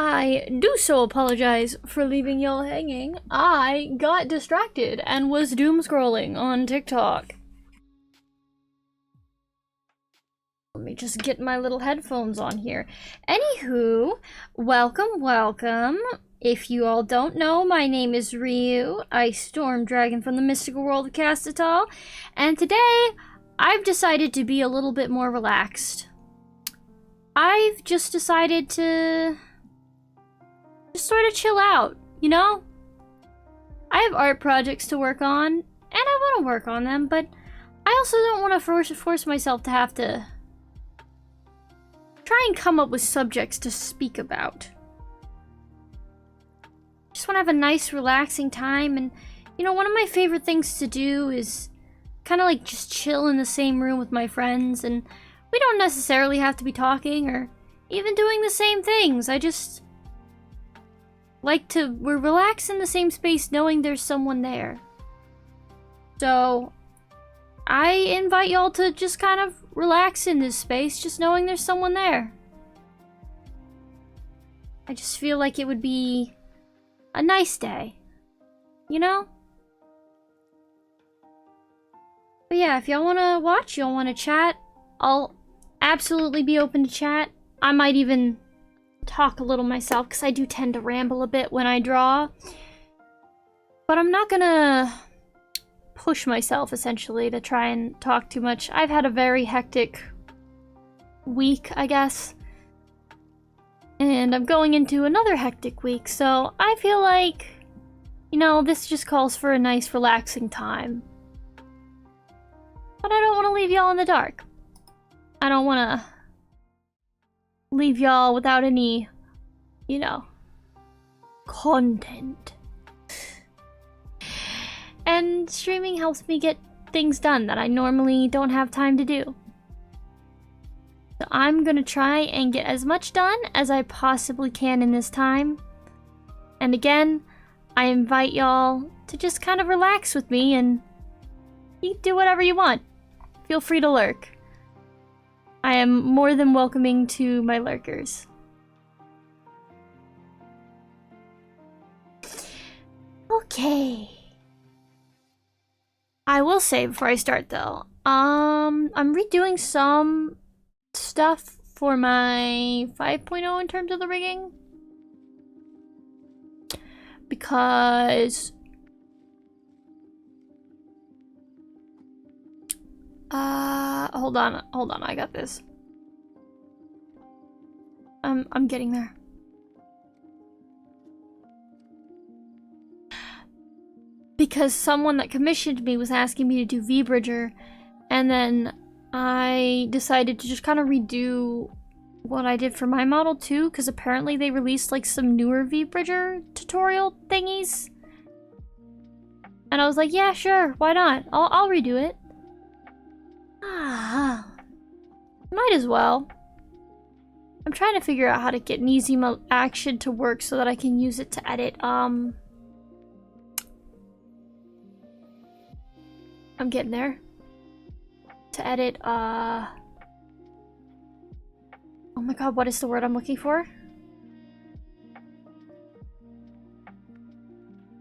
I do so apologize for leaving y'all hanging. I got distracted and was doom scrolling on TikTok. Let me just get my little headphones on here. Anywho, welcome. If you all don't know, my name is Ryu, Ice Storm Dragon from the mystical world of Castatal, and today I've decided to be a little bit more relaxed. I've just decided to just sort of chill out, you know? I have art projects to work on, and I want to work on them, but I also don't want to force myself to have to try and come up with subjects to speak about. Just want to have a nice, relaxing time, and, you know, one of my favorite things to do is kind of like just chill in the same room with my friends, and we don't necessarily have to be talking or even doing the same things. I just we're relaxed in the same space knowing there's someone there. So I invite y'all to just kind of relax in this space, just knowing there's someone there. I just feel like it would be a nice day, you know? But yeah, if y'all wanna watch, y'all wanna chat, I'll absolutely be open to chat. I might even talk a little myself, because I do tend to ramble a bit when I draw. But I'm not gonna push myself, essentially, to try and talk too much. I've had a very hectic week, I guess. And I'm going into another hectic week, so I feel like, you know, this just calls for a nice, relaxing time. But I don't want to leave y'all in the dark. I don't want to leave y'all without any, you know, content. And streaming helps me get things done that I normally don't have time to do. So I'm gonna try and get as much done as I possibly can in this time. And again, I invite y'all to just kind of relax with me, and you do whatever you want. Feel free to lurk. I am more than welcoming to my lurkers. Okay. I will say before I start though, I'm redoing some stuff for my 5.0 in terms of the rigging. Because hold on, I got this. I'm getting there. Because someone that commissioned me was asking me to do V-Bridger, and then I decided to just kind of redo what I did for my model too, because apparently they released like some newer V-Bridger tutorial thingies. And I was like, yeah, sure, why not? I'll redo it. Might as well. I'm trying to figure out how to get an easy mode action to work so that I can use it to edit, I'm getting there. To edit, oh my god, what is the word I'm looking for?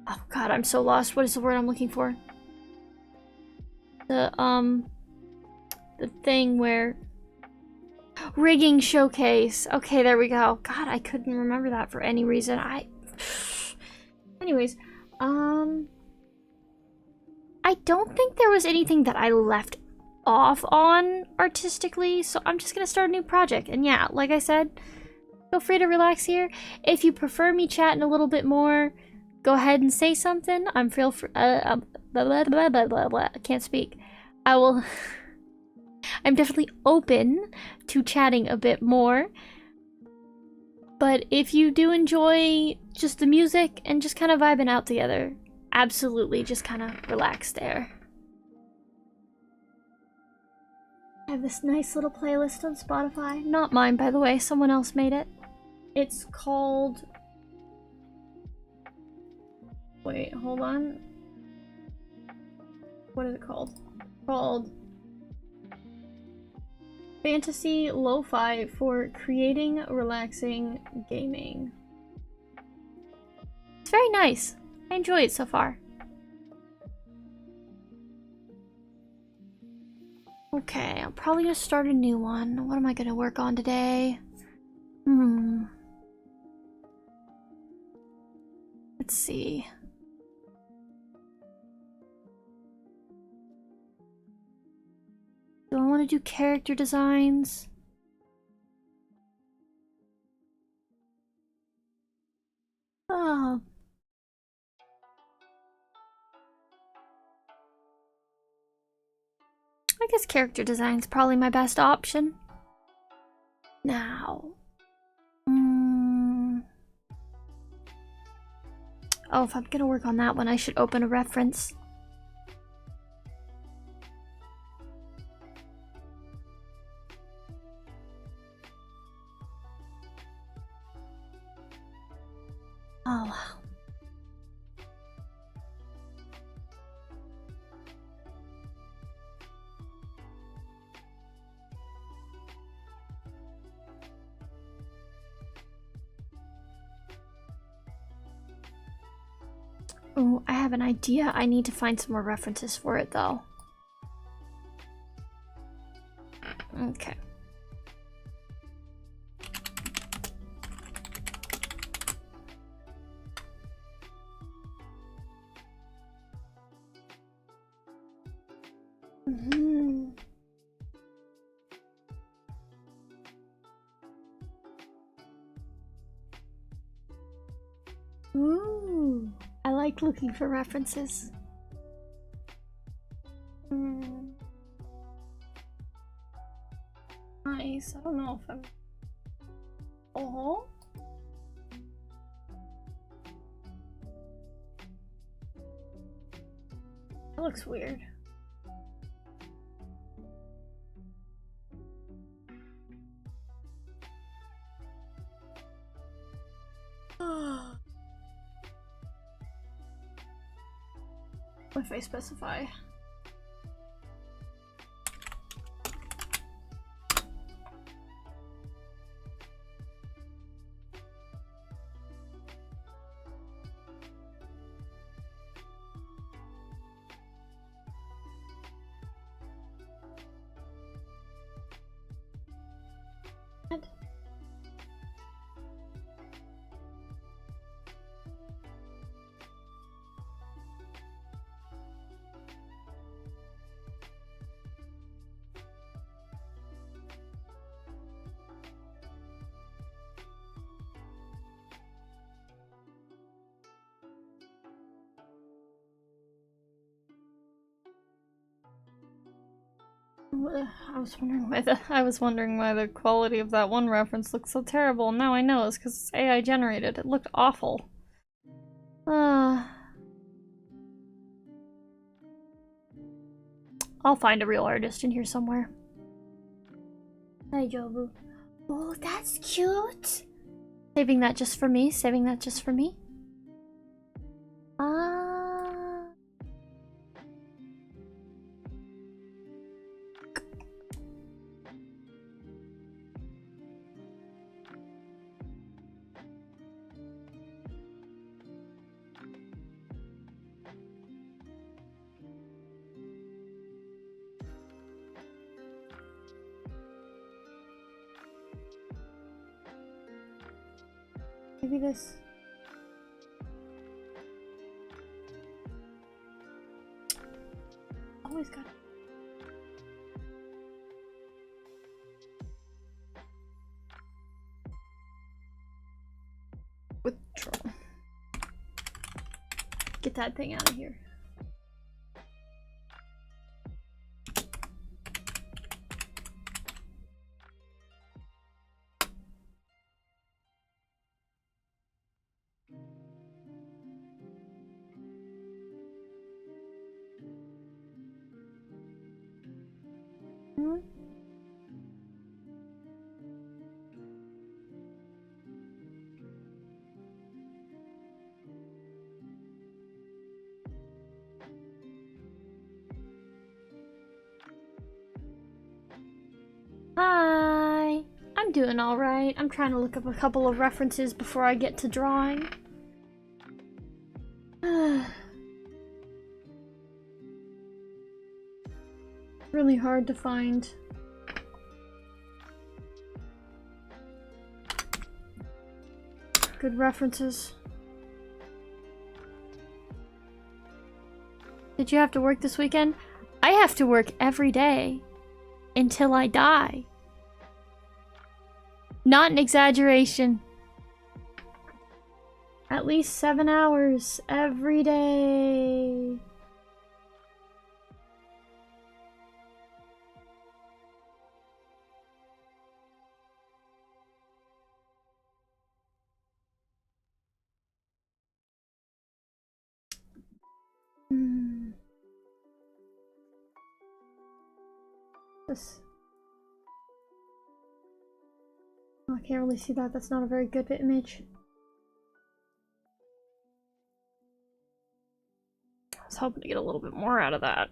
Oh god, I'm so lost. What is the word I'm looking for? The thing where... Rigging showcase. Okay, there we go. God, I couldn't remember that for any reason. Anyways, I don't think there was anything that I left off on artistically, so I'm just gonna start a new project. And yeah, like I said, feel free to relax here. If you prefer me chatting a little bit more, go ahead and say something. I'm blah, blah, blah, blah, blah, blah. I can't speak. I will... I'm definitely open to chatting a bit more. But if you do enjoy just the music and just kind of vibing out together, absolutely just kind of relax there. I have this nice little playlist on Spotify. Not mine, by the way. Someone else made it. It's called... Wait, hold on. What is it called? Called Fantasy Lo-Fi for Creating Relaxing Gaming. very nice. I enjoy it so far. Okay, I'm probably gonna start a new one. What am I gonna work on today? Let's see. Do I want to do character designs? Oh. I guess character design's probably my best option. Now. Oh, if I'm gonna work on that one, I should open a reference. Oh, wow. Oh, I have an idea. I need to find some more references for it, though. Okay. Ooh, I like looking for references. Nice. I don't know if I'm. Oh. That looks weird. If I specify. I was wondering why the quality of that one reference looked so terrible. Now I know it's because it's AI generated. It looked awful. I'll find a real artist in here somewhere. Hi, Jobu. Oh, that's cute. Saving that just for me. Saving that just for me. Maybe this. Always got it. Withdraw. Get that thing out of here. Hi! I'm doing alright. I'm trying to look up a couple of references before I get to drawing. Really hard to find. Good references. Did you have to work this weekend? I have to work every day until I die. Not an exaggeration. At least 7 hours every day. This. Oh, I can't really see that. That's not a very good image. I was hoping to get a little bit more out of that.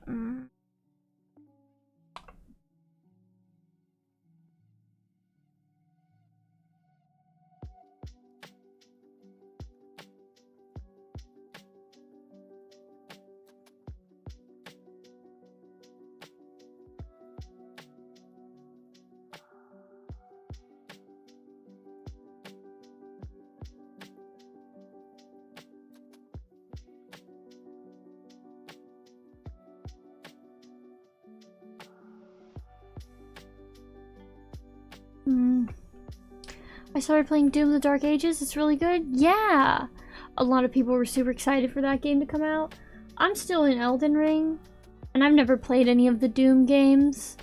I started playing Doom: The Dark Ages. It's really good. Yeah! A lot of people were super excited for that game to come out. I'm still in Elden Ring, and I've never played any of the Doom games.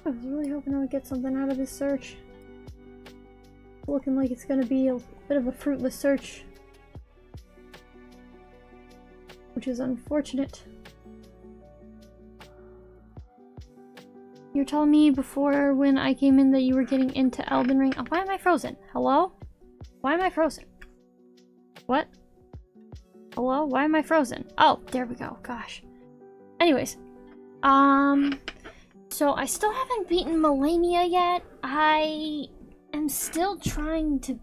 I was really hoping I would get something out of this search. Looking like it's gonna be a bit of a fruitless search. Which is unfortunate. You were telling me before when I came in that you were getting into Elden Ring. Oh, why am I frozen? Hello? Why am I frozen? What? Hello? Why am I frozen? Oh, there we go. Gosh. Anyways. So I still haven't beaten Malenia yet. I am still trying to...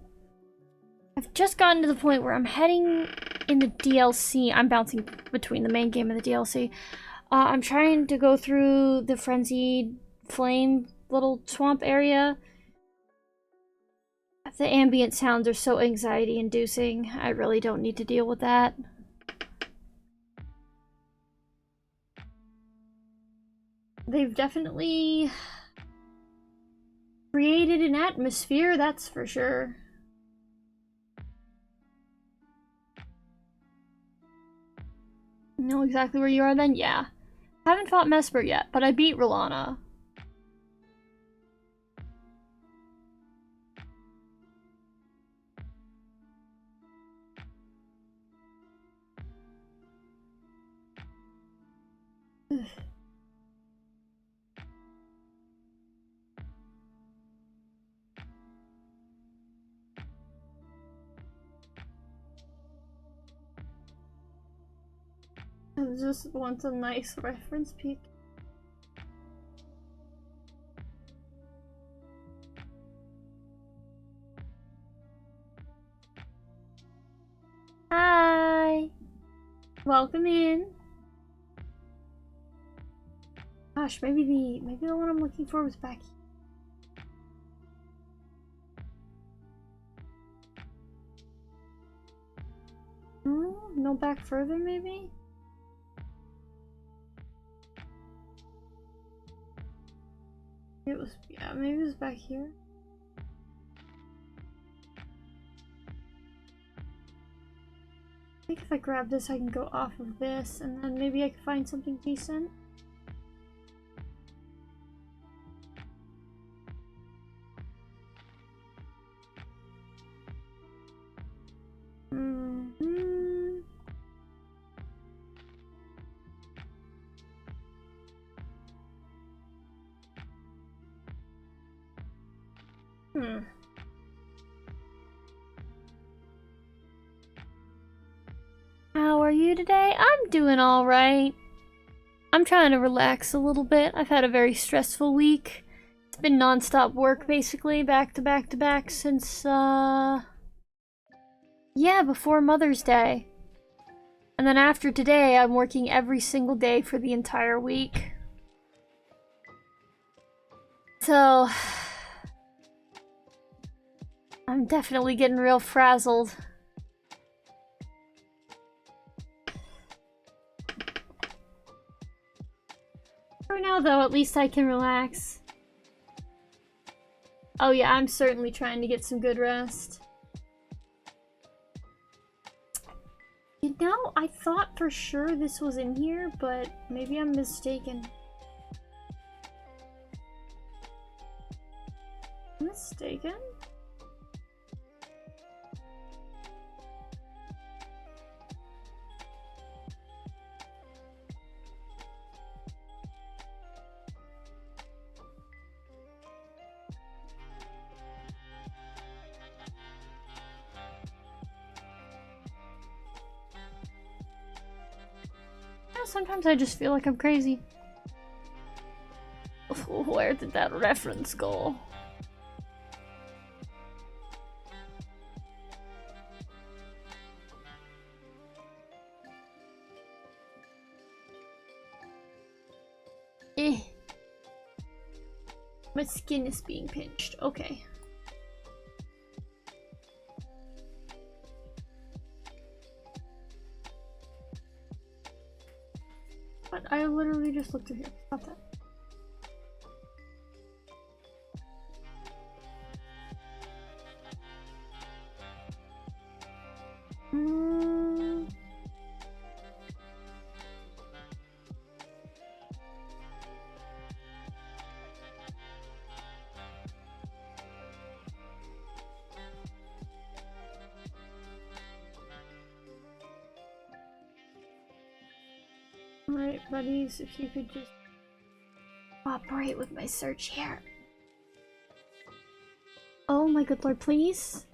I've just gotten to the point where I'm heading in the DLC. I'm bouncing between the main game and the DLC. I'm trying to go through the Frenzied Flame little swamp area. The ambient sounds are so anxiety-inducing. I really don't need to deal with that. They've definitely created an atmosphere, that's for sure. You know exactly where you are then? Yeah. Haven't fought Mesper yet, but I beat R'Lana. I just want a nice reference peek. Hi! Welcome in. Gosh, maybe the one I'm looking for was back here. No, back further maybe? It was, yeah, maybe it was back here. I think if I grab this, I can go off of this, and then maybe I can find something decent. Hmm. How are you today? I'm doing alright. I'm trying to relax a little bit. I've had a very stressful week. It's been non-stop work, basically, back to back to back since, yeah, before Mother's Day. And then after today, I'm working every single day for the entire week. So... I'm definitely getting real frazzled. For now, though, at least I can relax. Oh yeah, I'm certainly trying to get some good rest. You know, I thought for sure this was in here, but maybe I'm mistaken. Mistaken? Sometimes I just feel like I'm crazy. Where did that reference go? Eh. My skin is being pinched. Okay. But I literally just looked through here. Stop that. Alright, buddies, if you could just cooperate with my search here. Oh my good lord, please?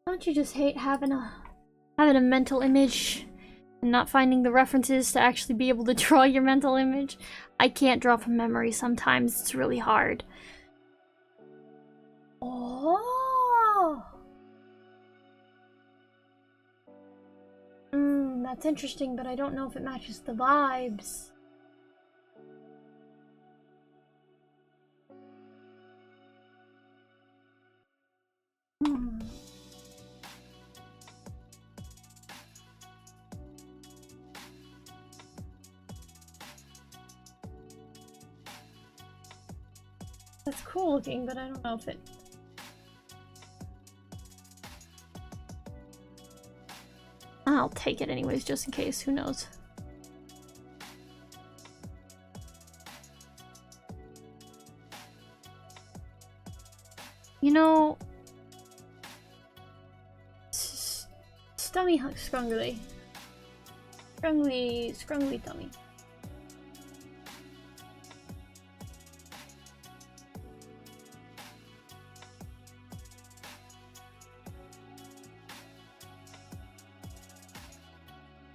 Don't you just hate having a mental image and not finding the references to actually be able to draw your mental image? I can't draw from memory sometimes, it's really hard. Oh! That's interesting, but I don't know if it matches the vibes. That's cool looking, but I don't know if it... I'll take it anyways, just in case. Who knows? You know... Stummy scrungly. Scrungly tummy.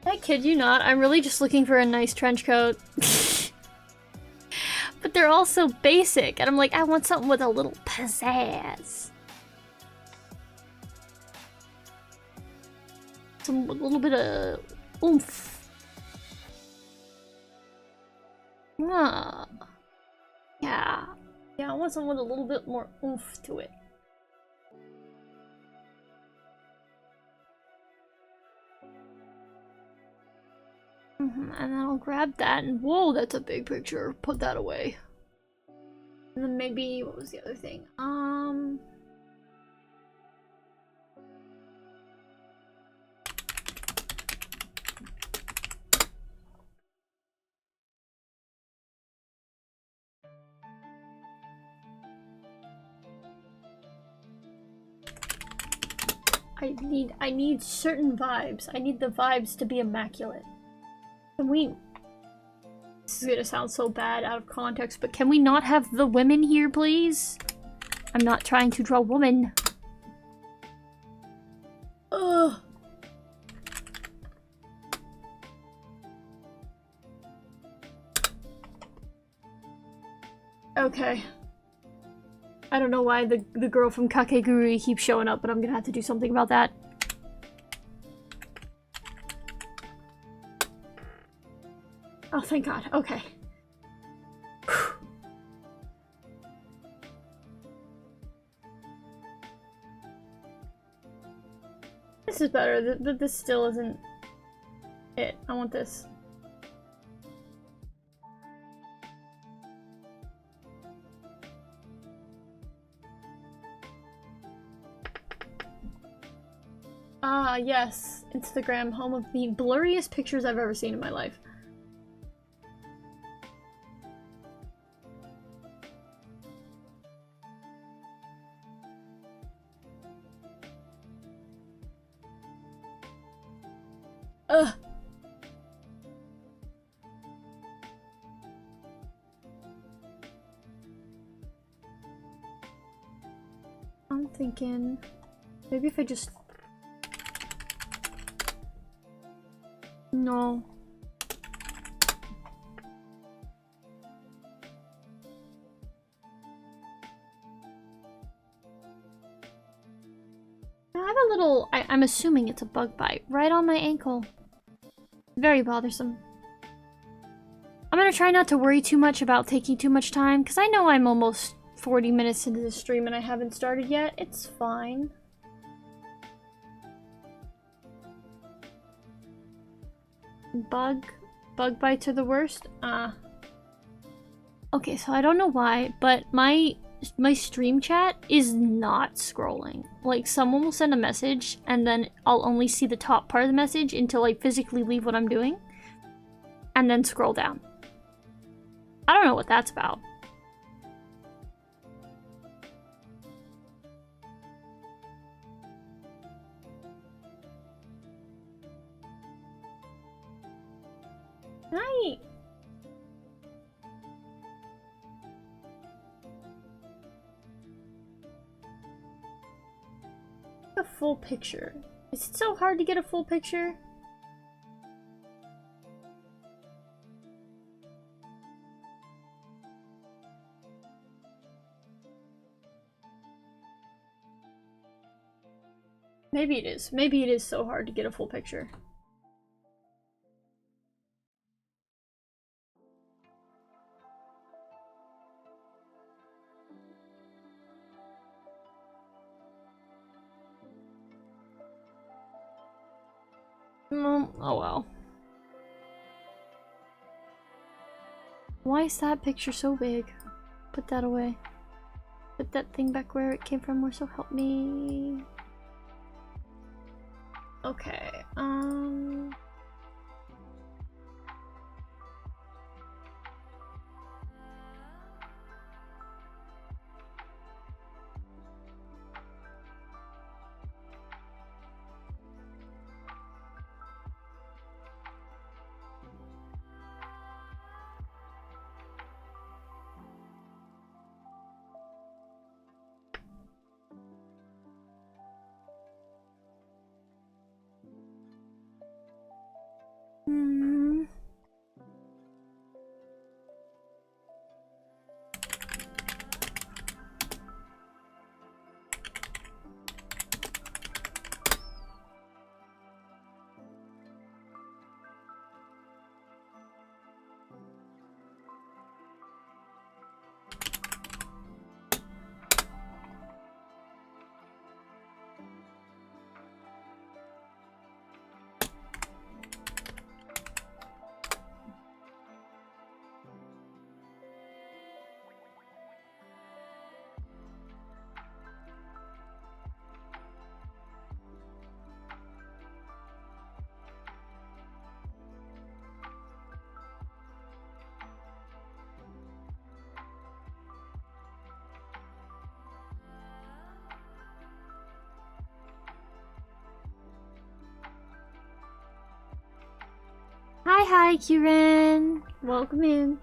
I kid you not, I'm really just looking for a nice trench coat. But they're all so basic, and I'm like, I want something with a little pizzazz. A little bit of oomph. Ah. Yeah. Yeah, I want something with a little bit more oomph to it. And then I'll grab that and whoa, that's a big picture. Put that away. And then maybe, what was the other thing? I need certain vibes. I need the vibes to be immaculate. Can we... This is gonna sound so bad out of context, but can we not have the women here, please? I'm not trying to draw woman. Ugh. Okay. I don't know why the girl from Kakegurui keeps showing up, but I'm gonna have to do something about that. Oh, thank God. Okay. This is better. This still isn't it. I want this. Ah, yes. Instagram, home of the blurriest pictures I've ever seen in my life. Ugh. I'm thinking maybe if I just... No. I have a little... I'm assuming it's a bug bite right on my ankle. Very bothersome. I'm gonna try not to worry too much about taking too much time, because I know I'm almost 40 minutes into the stream and I haven't started yet. It's fine. Bug bites are the worst? Okay, so I don't know why, but my stream chat is not scrolling. Like, someone will send a message, and then I'll only see the top part of the message until I physically leave what I'm doing, and then scroll down. I don't know what that's about. Hi! A full picture. Is it so hard to get a full picture? Maybe it is. Maybe it is so hard to get a full picture. Oh well. Why is that picture so big? Put that away. Put that thing back where it came from, or so help me. Okay, hi, Kieran. Welcome in.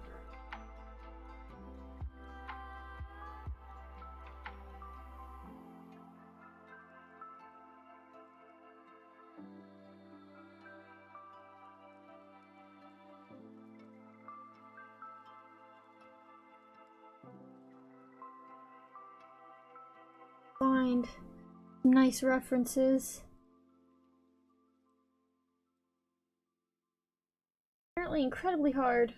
Find nice references. Apparently incredibly hard.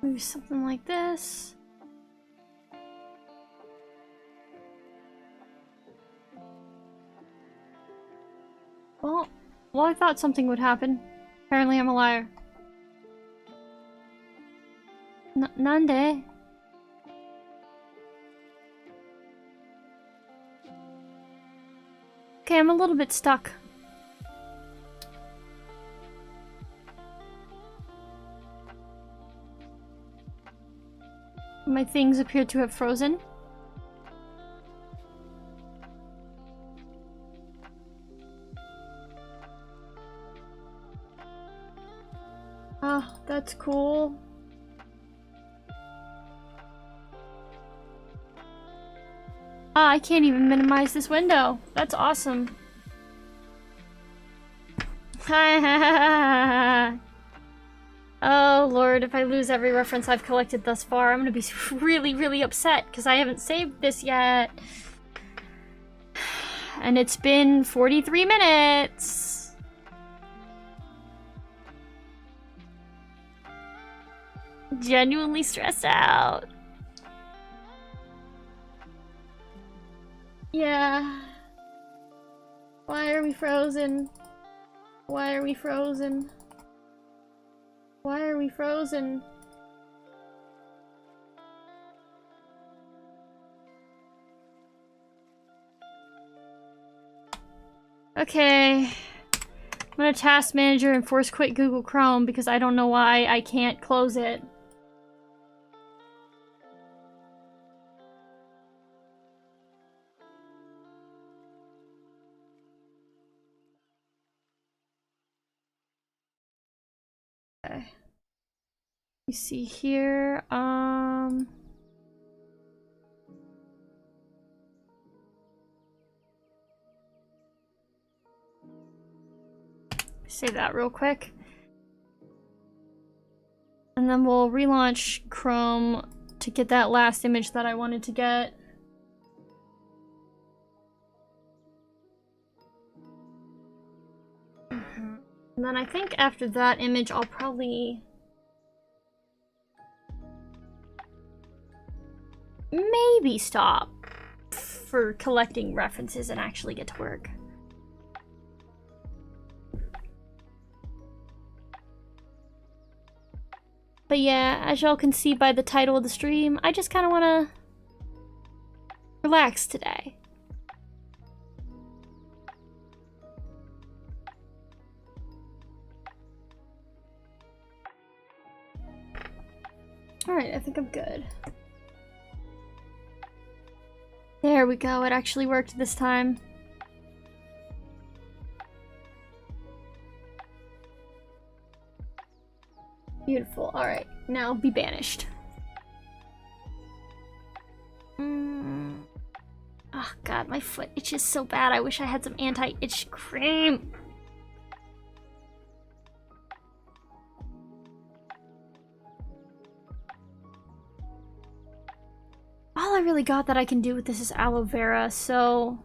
Maybe something like this. Well, I thought something would happen. Apparently I'm a liar. Nande? Okay, I'm a little bit stuck. My things appear to have frozen. Ah, that's cool. Ah, I can't even minimize this window. That's awesome. Oh lord, if I lose every reference I've collected thus far, I'm gonna be really, really upset because I haven't saved this yet. And it's been 43 minutes. Genuinely stressed out. Yeah. Why are we frozen? Why are we frozen? Why are we frozen? Okay. I'm gonna task manager and force quit Google Chrome because I don't know why I can't close it. Okay. You see here, save that real quick. And then we'll relaunch Chrome to get that last image that I wanted to get. And then I think after that image, I'll probably maybe stop for collecting references and actually get to work. But yeah, as y'all can see by the title of the stream, I just kind of want to relax today. Alright, I think I'm good. There we go, it actually worked this time. Beautiful, alright, now be banished. Oh god, my foot itches so bad. I wish I had some anti-itch cream. All I really got that I can do with this is aloe vera, so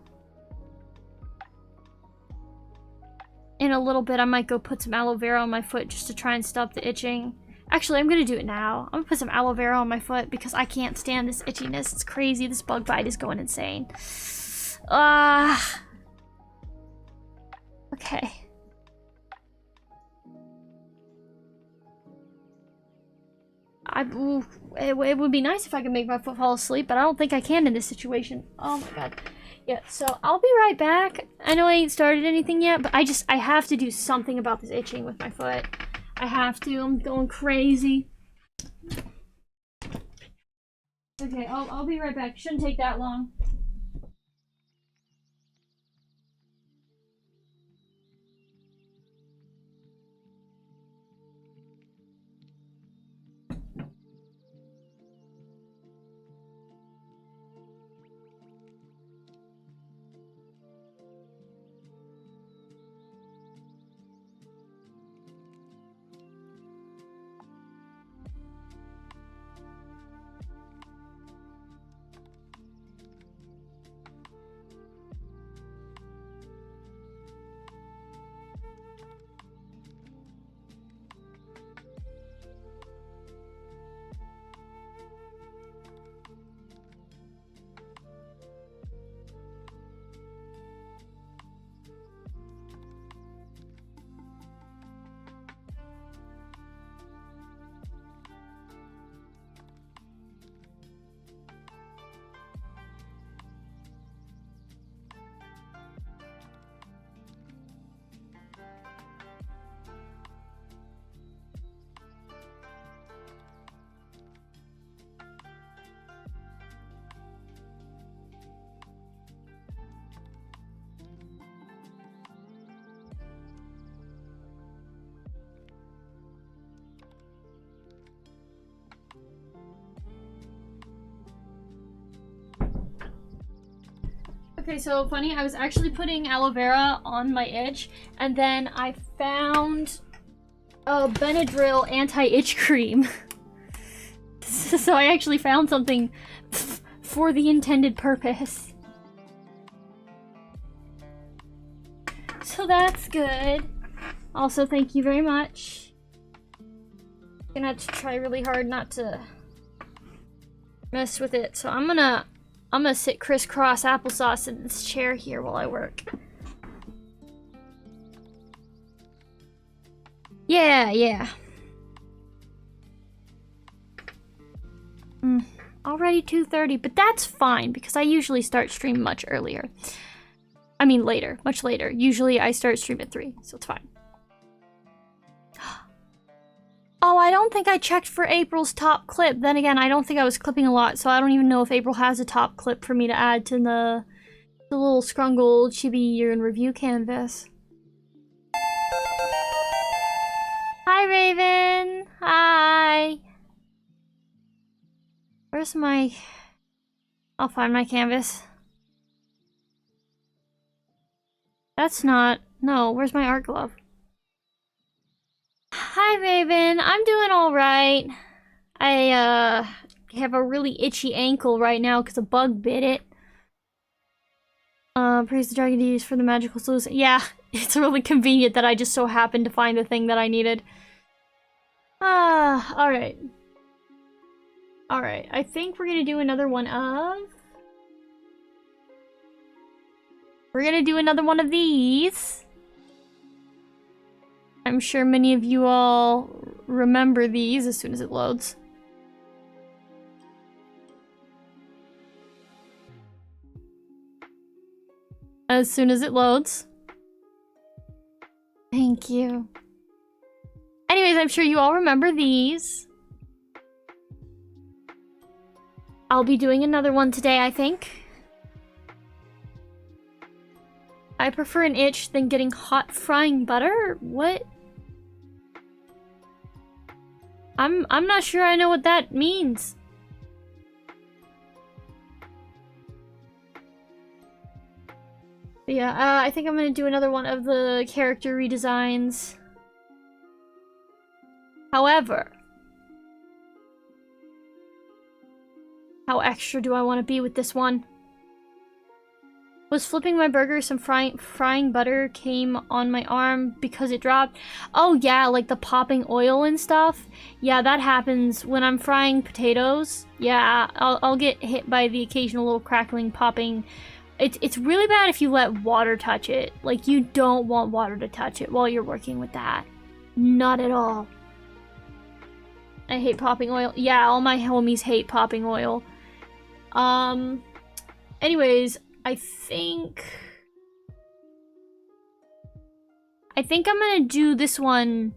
in a little bit I might go put some aloe vera on my foot just to try and stop the itching. Actually, I'm gonna do it now. I'm gonna put some aloe vera on my foot because I can't stand this itchiness. It's crazy. This bug bite is going insane. Okay. it would be nice if I could make my foot fall asleep, but I don't think I can in this situation. Oh my god. Yeah, so I'll be right back. I know I ain't started anything yet, but I have to do something about this itching with my foot. I have to. I'm going crazy. Okay, I'll be right back. Shouldn't take that long. Okay, so funny, I was actually putting aloe vera on my itch, and then I found a Benadryl anti-itch cream. So I actually found something for the intended purpose. So that's good. Also, thank you very much. Gonna have to try really hard not to mess with it. So I'm gonna sit crisscross applesauce in this chair here while I work. Yeah. Already 2:30, but that's fine because I usually start stream much earlier. I mean later, much later. Usually I start stream at 3, so it's fine. Oh, I don't think I checked for April's top clip. Then again, I don't think I was clipping a lot, so I don't even know if April has a top clip for me to add to the little Scrungle Chibi Year in Review canvas. Hi, Raven! Hi! Where's my... I'll find my canvas. That's not... No, where's my art glove? Hi, Raven. I'm doing alright. I, have a really itchy ankle right now because a bug bit it. Praise the dragon deities for the magical solution. Yeah, it's really convenient that I just so happened to find the thing that I needed. Alright. Alright, I think we're gonna do another one of... We're gonna do another one of these. I'm sure many of you all remember these as soon as it loads. As soon as it loads. Thank you. Anyways, I'm sure you all remember these. I'll be doing another one today, I think. I prefer an itch than getting hot frying butter? What? I'm not sure I know what that means. But yeah, I think I'm gonna do another one of the character redesigns. However, how extra do I want to be with this one? Was flipping my burger, some frying butter came on my arm because it dropped. Oh yeah, like the popping oil and stuff. Yeah, that happens when I'm frying potatoes. Yeah, I'll get hit by the occasional little crackling, popping. It's really bad if you let water touch it. Like, you don't want water to touch it while you're working with that. Not at all. I hate popping oil. Yeah, all my homies hate popping oil. Anyways, I think I'm gonna do this one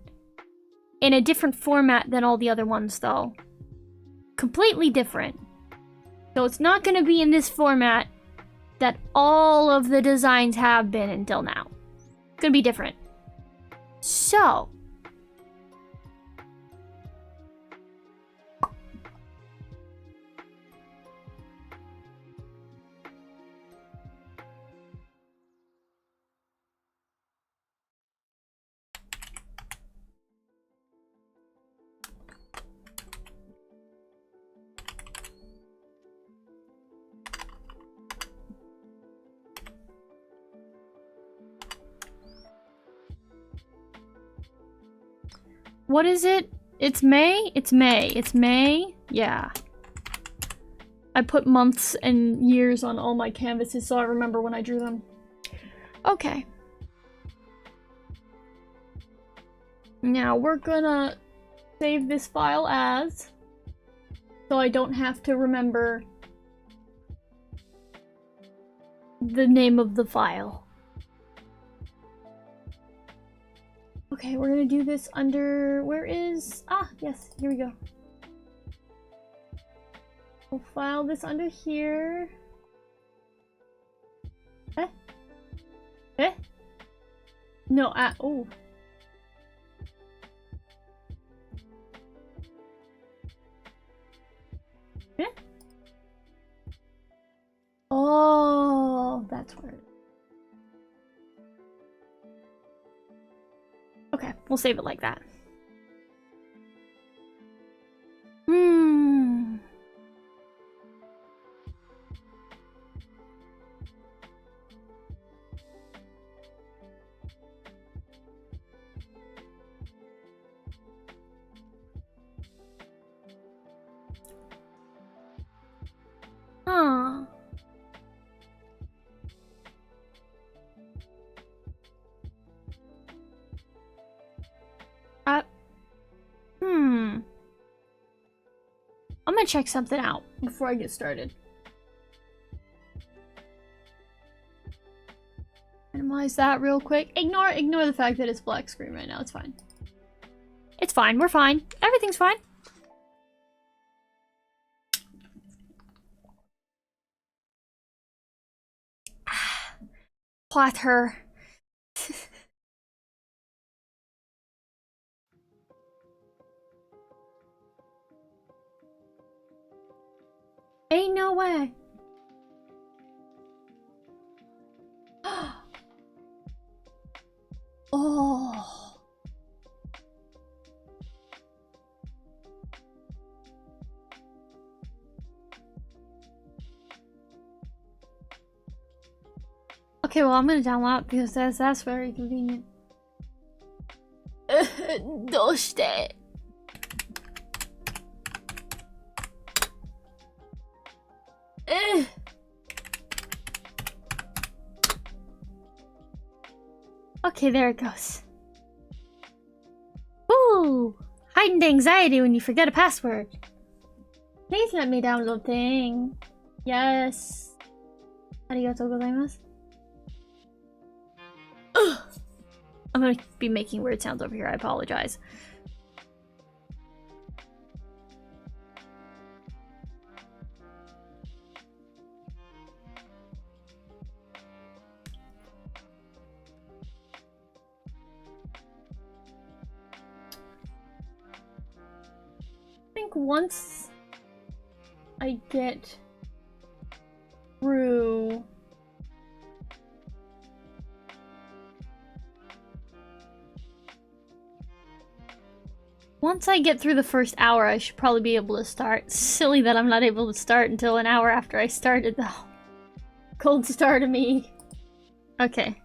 in a different format than all the other ones, though. Completely different. So it's not gonna be in this format that all of the designs have been until now. It's gonna be different. So... what is it? It's May? It's May. It's May? Yeah. I put months and years on all my canvases so I remember when I drew them. Okay. Now we're gonna save this file as, so I don't have to remember the name of the file. Okay, we're gonna do this under, where is, yes, here we go. We'll file this under here. No, oh. Oh, that's weird. Okay, we'll save it like that. I'm gonna check something out before I get started. Minimize that real quick. Ignore the fact that it's black screen right now. It's fine. It's fine. We're fine. Everything's fine. Plot her. Ain't no way. Oh. Okay, well, I'm gonna download because that's very convenient. どうして? Okay, there it goes. Ooh! Heightened anxiety when you forget a password. Please let me download thing. Yes. Arigatou gozaimasu. I'm gonna be making weird sounds over here. I apologize. I think once I get through the first hour, I should probably be able to start. Silly that I'm not able to start until an hour after I started, though. Cold start of me. Okay.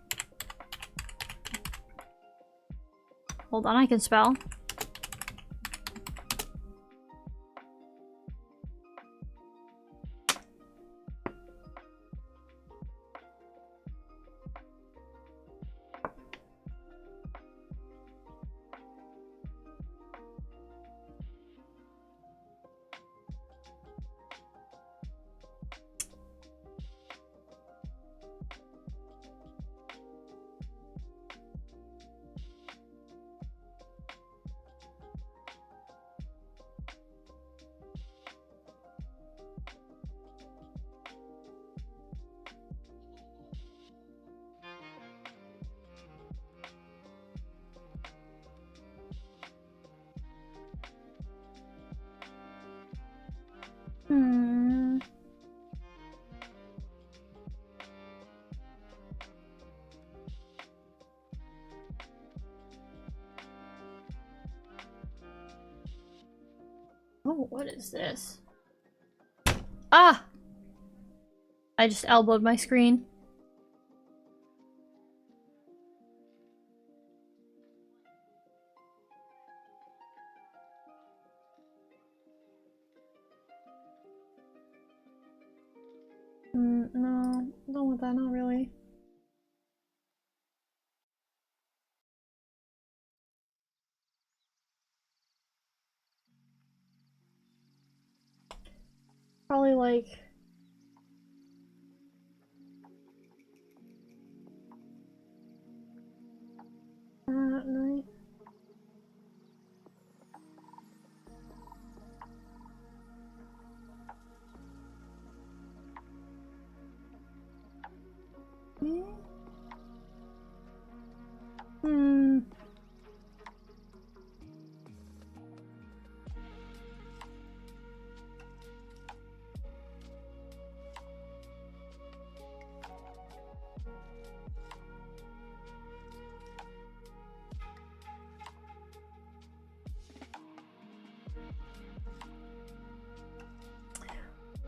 Hold on, I can spell. Hmm. Oh, what is this? Ah! I just elbowed my screen. No, don't want that, not really. Probably like... no. Hmm.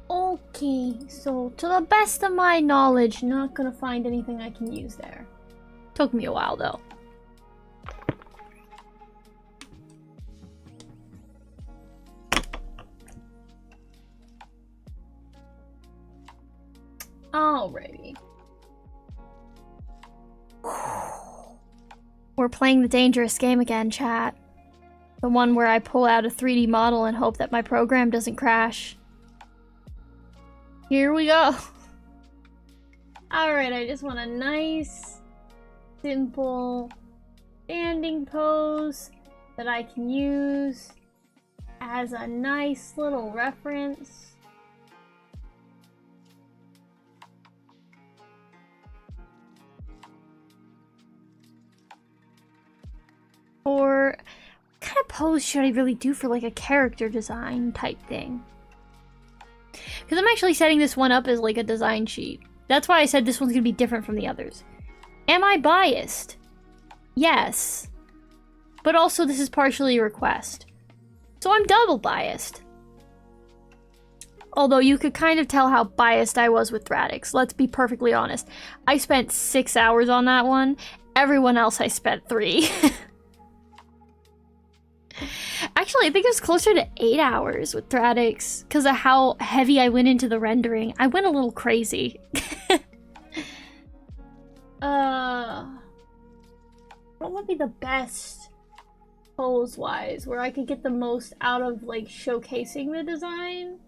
Okay, so to the best of my knowledge, not gonna find anything I can use there. Took me a while though. Alrighty. We're playing the dangerous game again, chat. The one where I pull out a 3D model and hope that my program doesn't crash. Here we go. Alright, I just want a nice, simple standing pose that I can use as a nice little reference. Or what kind of pose should I really do for like a character design type thing? Because I'm actually setting this one up as like a design sheet. That's why I said this one's gonna be different from the others. Am I biased? Yes. But also this is partially a request. So I'm double biased. Although you could kind of tell how biased I was with Thradix. Let's be perfectly honest. I spent 6 hours on that one. Everyone else I spent 3. Actually, I think it was closer to 8 hours with Thradix because of how heavy I went into the rendering. I went a little crazy. What would be the best pose-wise where I could get the most out of like showcasing the design?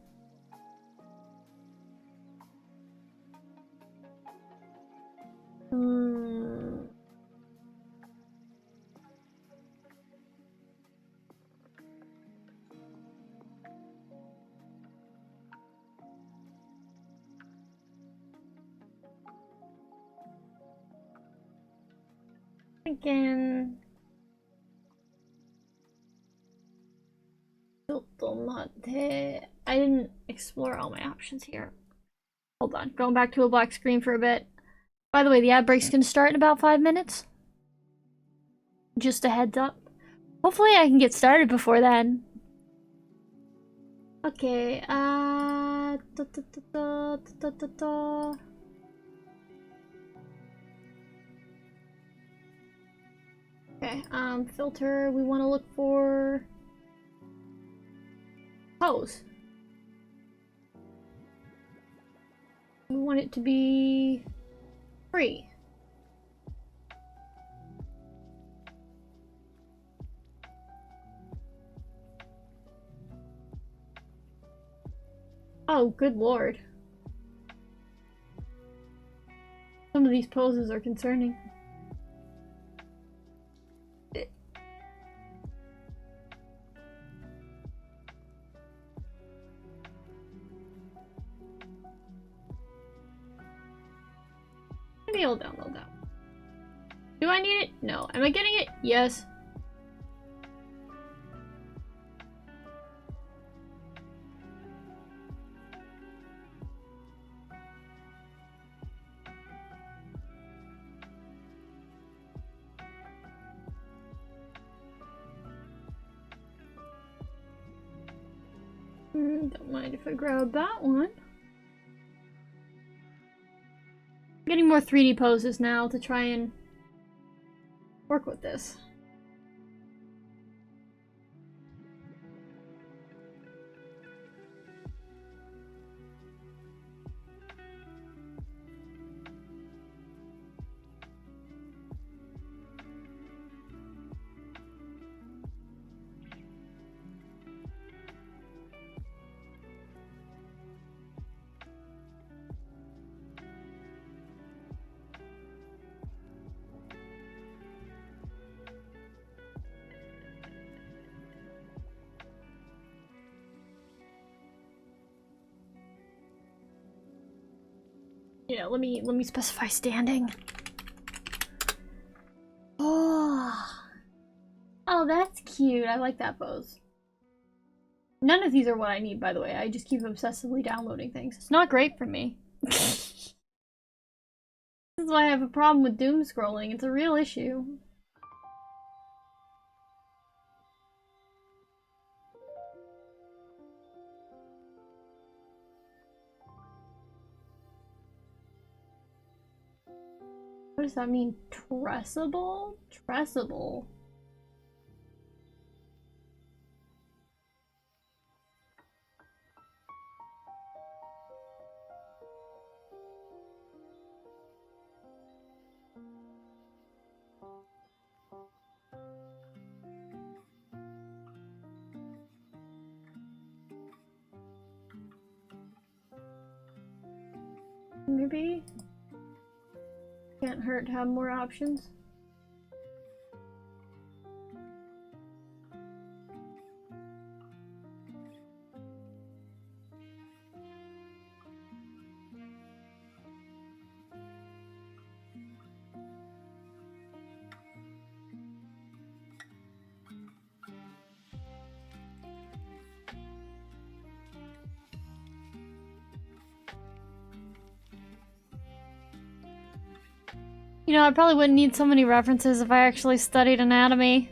Again. I didn't explore all my options here. Hold on, going back to a black screen for a bit. By the way, the ad break's gonna start in about 5 minutes. Just a heads up. Hopefully I can get started before then. Okay, Okay, filter, we want to look for pose. We want it to be free. Oh, good lord. Some of these poses are concerning. Maybe I'll download that. Do I need it? No. Am I getting it? Yes. Don't mind if I grab that one. Getting more 3D poses now to try and work with this. Yeah, let me specify standing. Oh. Oh, that's cute. I like that pose. None of these are what I need, by the way. I just keep obsessively downloading things. It's not great for me. This is why I have a problem with doom scrolling. It's a real issue. What does that mean? Tressable? Tressable. Maybe? Can't hurt to have more options. You know, I probably wouldn't need so many references if I actually studied anatomy.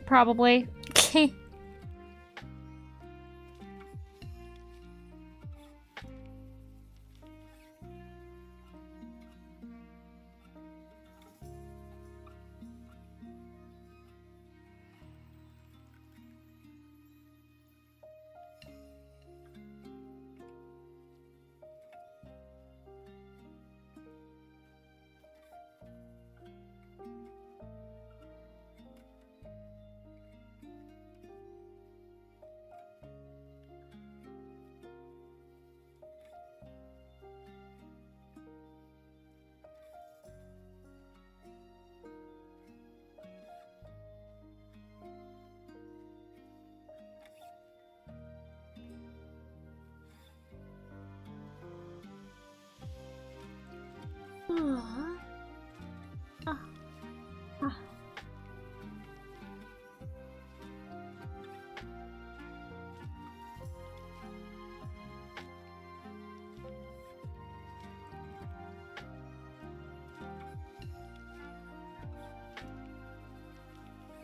Probably.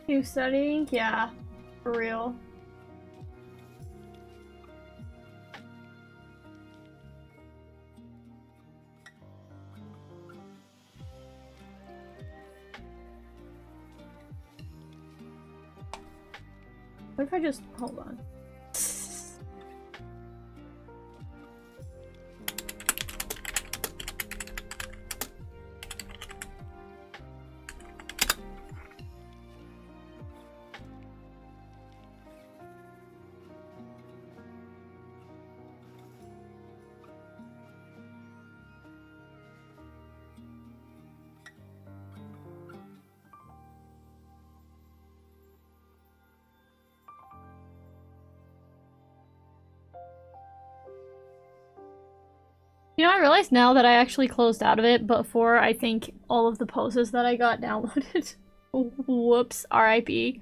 You studying? Yeah, for real. What if I just hold on? You know, I realize now that I actually closed out of it before I think all of the poses that I got downloaded. Whoops, RIP.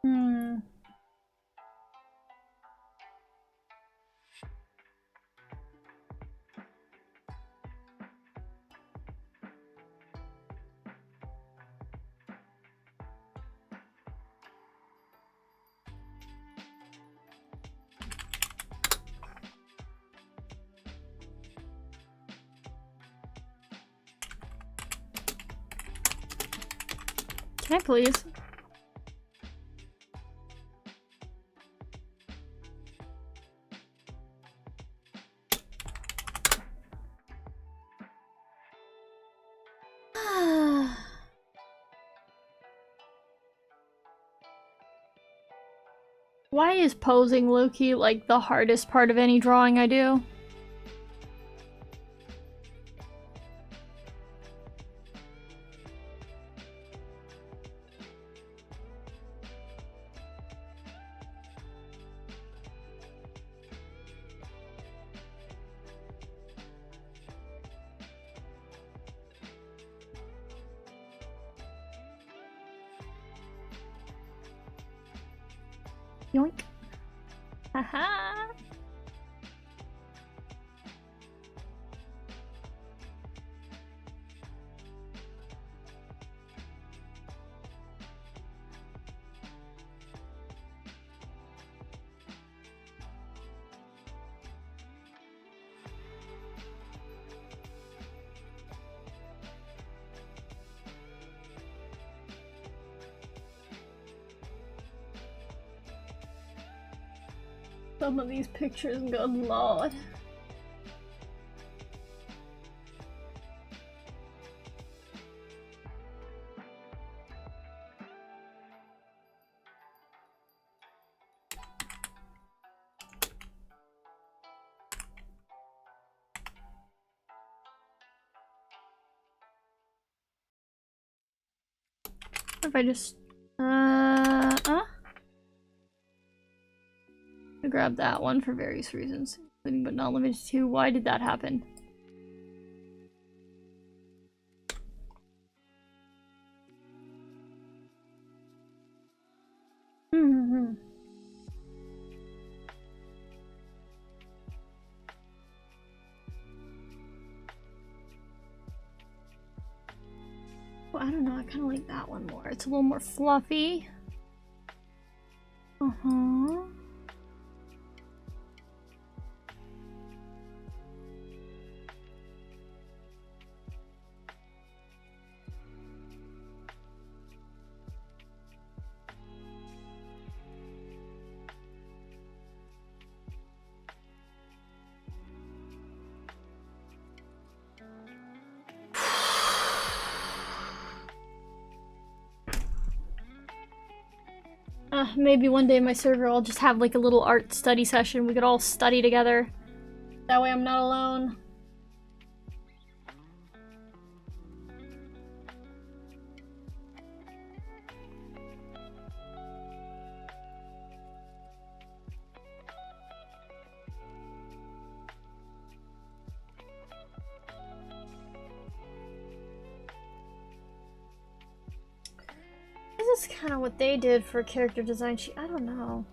Hmm. Can I please? Why is posing low-key like the hardest part of any drawing I do? Yoink. Haha. Some of these pictures, good lord. What if I just I grabbed that one for various reasons, including but not limited to. Why did that happen? Well, I don't know, I kind of like that one more. It's a little more fluffy. Uh-huh. Maybe one day my server I'll just have like a little art study session. We could all study together. That way I'm not alone. This is kind of what they did for character design sheet. I don't know.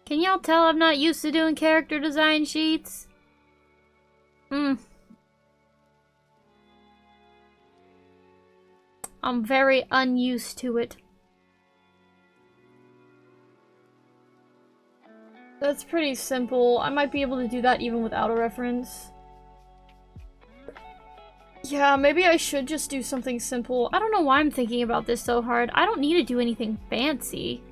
Can y'all tell I'm not used to doing character design sheets? I'm very unused to it. That's pretty simple. I might be able to do that even without a reference. Yeah, maybe I should just do something simple. I don't know why I'm thinking about this so hard. I don't need to do anything fancy.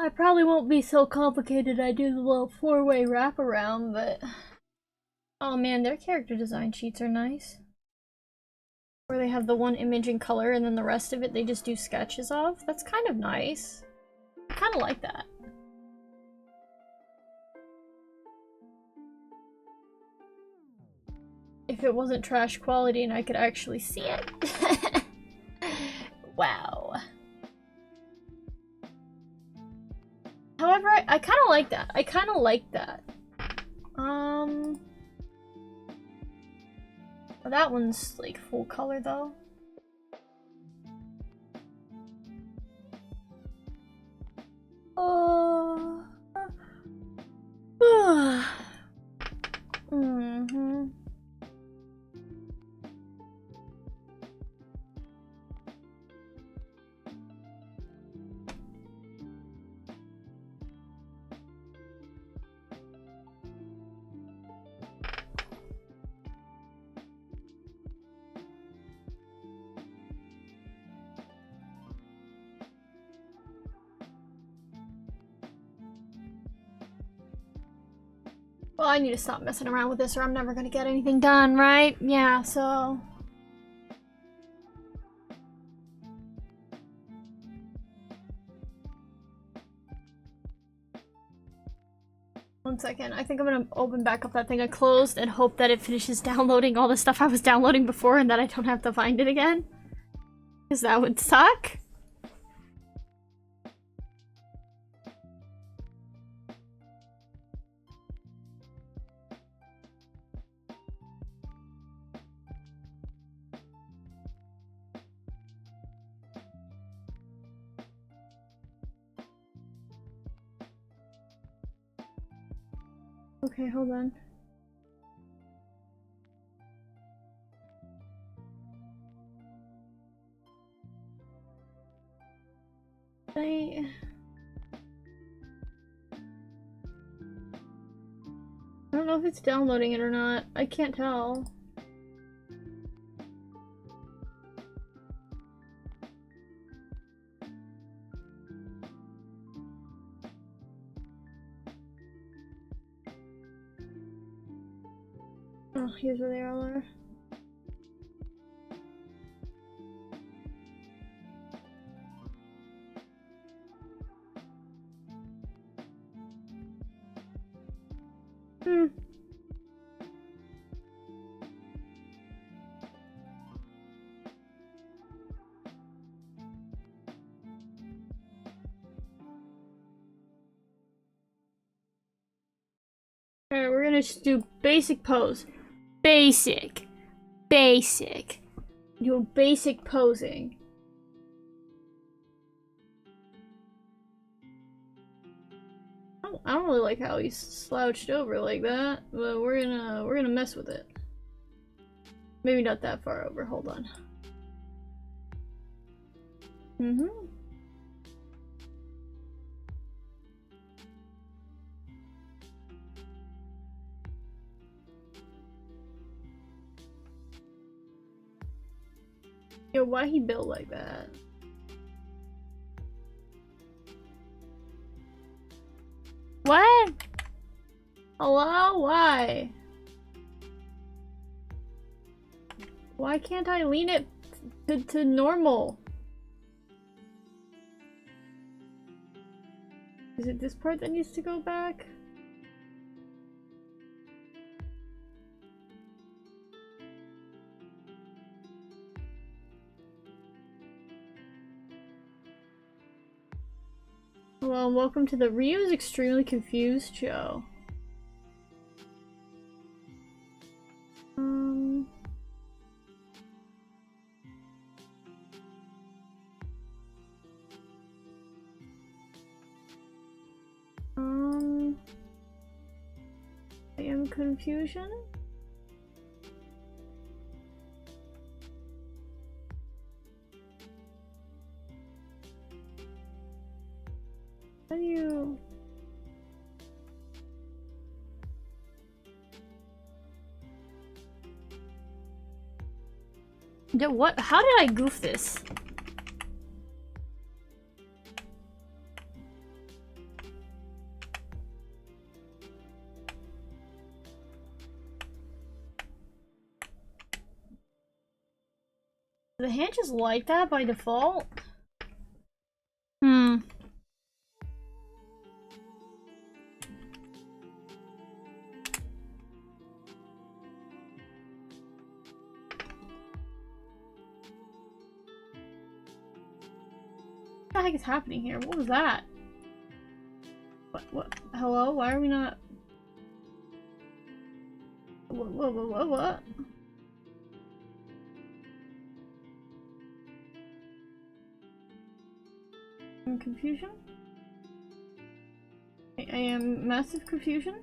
I probably won't be so complicated I do the little four-way wraparound, but... Oh man, their character design sheets are nice. Where they have the one image in color and then the rest of it they just do sketches of. That's kind of nice. I kind of like that. If it wasn't trash quality and I could actually see it. Wow. However, I kind of like that. I kind of like that. That one's like full color though. Oh. Mm-hmm. Well, I need to stop messing around with this or I'm never gonna get anything done, right? Yeah, so... One second, I think I'm gonna open back up that thing I closed and hope that it finishes downloading all the stuff I was downloading before and that I don't have to find it again. Because that would suck. Okay, hold on. I don't know if it's downloading it or not. I can't tell. Oh, here's where they all are. Alright, we're gonna just do basic pose. Basic. Basic. Do basic posing. I don't really like how he's slouched over like that, but we're gonna mess with it. Maybe not that far over, hold on. Yo, why he built like that? What? Hello? Why? Why can't I lean it to normal? Is it this part that needs to go back? Well, welcome to the Ryu's Extremely Confused show. I am confusion. How do you... What? How did I goof this? The hand just like that by default? Hmm. What the heck is happening here? What was that? What? Hello? Why are we not... What? Confusion? I am massive confusion?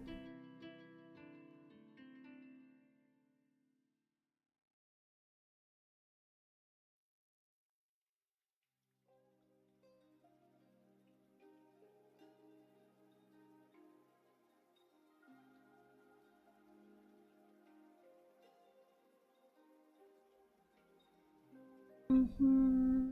Mm-hmm.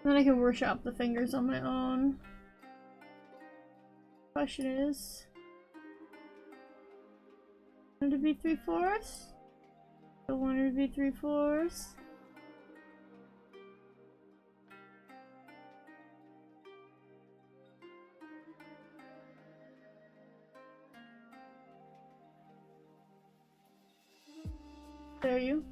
Then I can workshop the fingers on my own. Question is... wanted to be 3/4? I wanted to be 3/4. There you.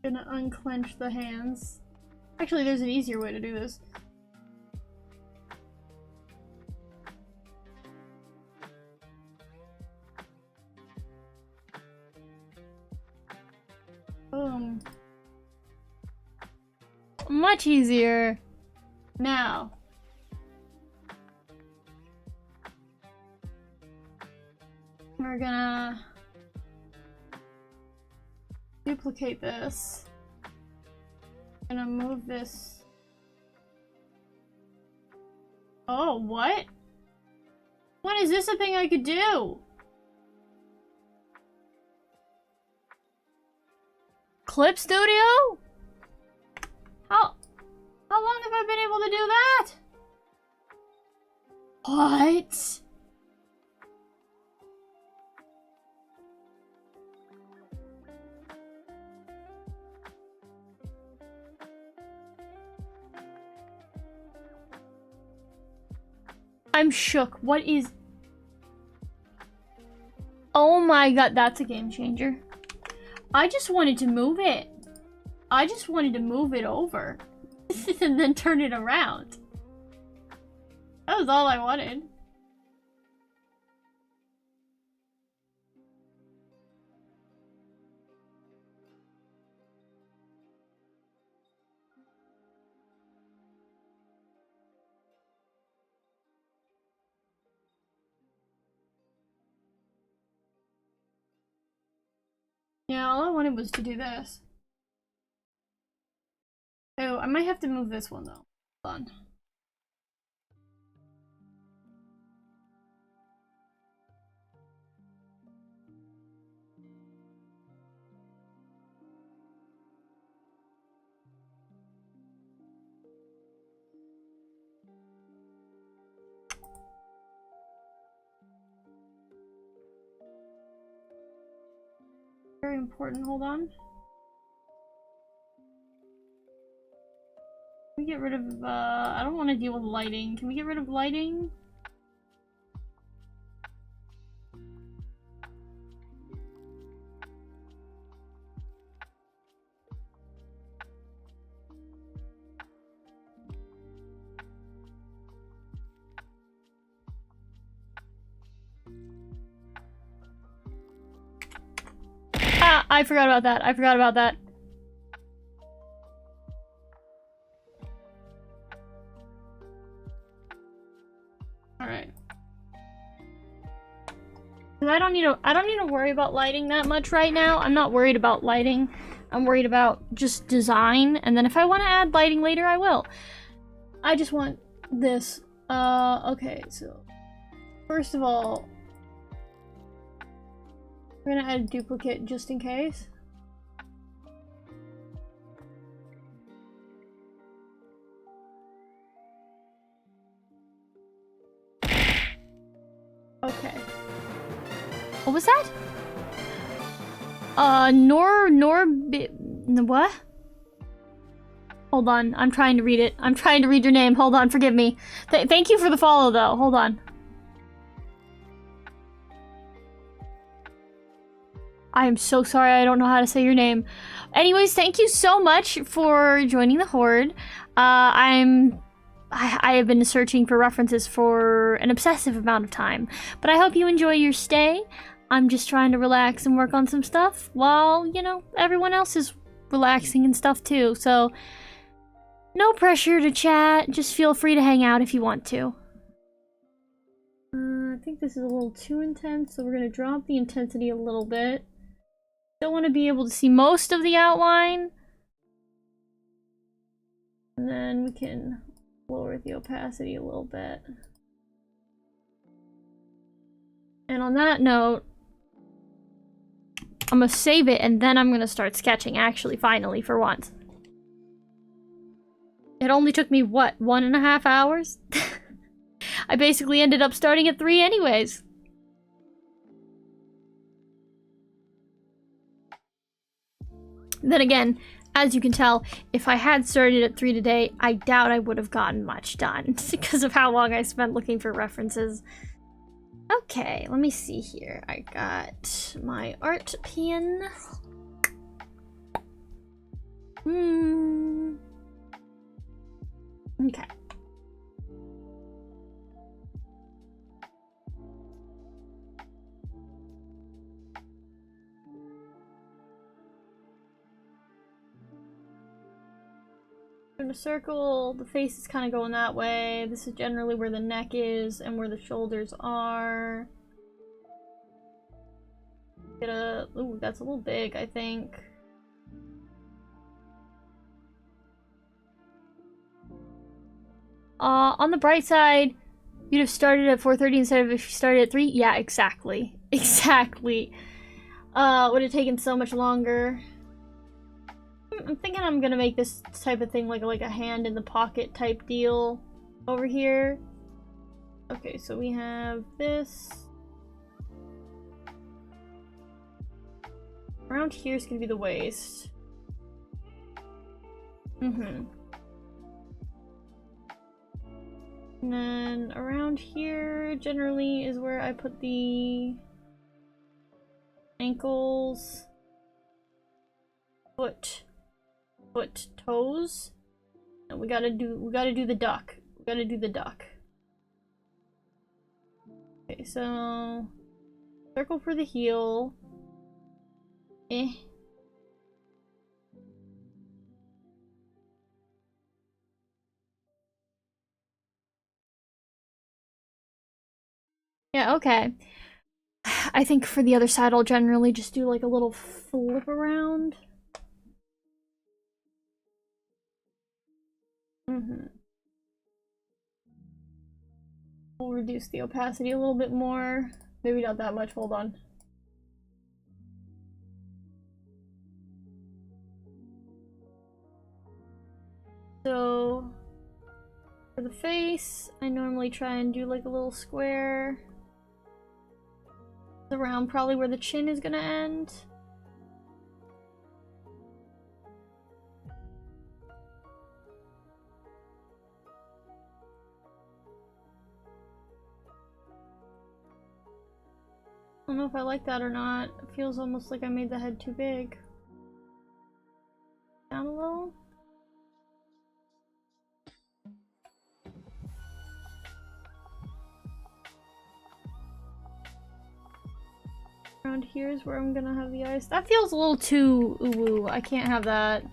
Gonna unclench the hands. Actually, there's an easier way to do this. Boom. Much easier. Now. We're gonna duplicate this. I'm gonna move this. Oh, what? When is this a thing I could do? Clip Studio? How long have I been able to do that? What? I'm shook. What is... Oh my god, that's a game changer. I just wanted to move it. I just wanted to move it over. And then turn it around. That was all I wanted. Yeah, all I wanted was to do this. Oh, I might have to move this one though. Hold on. Very important, hold on. Can we get rid of, I don't want to deal with lighting. Can we get rid of lighting? Ah, I forgot about that. I forgot about that. Alright. I don't need to worry about lighting that much right now. I'm not worried about lighting. I'm worried about just design, and then if I want to add lighting later, I will. I just want this Okay, so first of all, we're gonna add a duplicate just in case. Okay. What was that? What? Hold on, I'm trying to read it. I'm trying to read your name. Hold on, forgive me. Thank you for the follow, though. Hold on. I am so sorry, I don't know how to say your name. Anyways, thank you so much for joining the Horde. I have been searching for references for an obsessive amount of time, but I hope you enjoy your stay. I'm just trying to relax and work on some stuff while, you know, everyone else is relaxing and stuff too, so no pressure to chat, just feel free to hang out if you want to. I think this is a little too intense, so we're gonna drop the intensity a little bit. Still want to be able to see most of the outline. And then we can lower the opacity a little bit. And on that note, I'm gonna save it and then I'm gonna start sketching, actually, finally, for once. It only took me, what, 1.5 hours? I basically ended up starting at 3 anyways. Then again, as you can tell, if I had started at 3 today, I doubt I would have gotten much done because of how long I spent looking for references. Okay, let me see here. I got my art pen. Okay. In a circle, the face is kind of going that way. This is generally where the neck is and where the shoulders are. Ooh, that's a little big, I think. On the bright side, you'd have started at 4:30 instead of if you started at 3. Yeah, exactly. Exactly. Would have taken so much longer. I'm thinking I'm gonna make this type of thing like a hand in the pocket type deal over here. Okay, so we have this. Around here is gonna be the waist. And then around here generally is where I put the ankles, foot, toes. And we gotta do the duck. We gotta do the duck. Okay, so circle for the heel. Yeah, okay. I think for the other side I'll generally just do like a little flip around. We'll reduce the opacity a little bit more. Maybe not that much, hold on. So, for the face, I normally try and do like a little square. Around probably where the chin is gonna end. I don't know if I like that or not. It feels almost like I made the head too big. Down a little. Around here is where I'm gonna have the eyes. That feels a little too ooh-woo. I can't have that.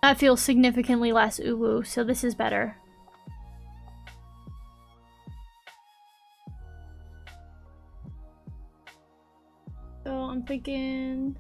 That feels significantly less ooh-woo, so this is better. So I'm thinking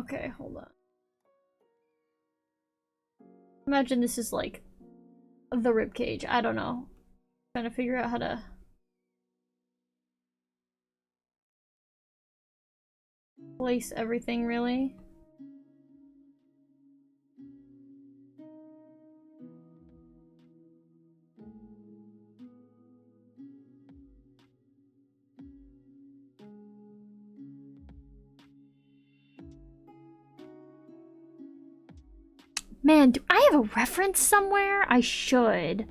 Okay, hold on. Imagine this is like the rib cage. I don't know. Trying to figure out how to place everything, really. Man, do I have a reference somewhere? I should.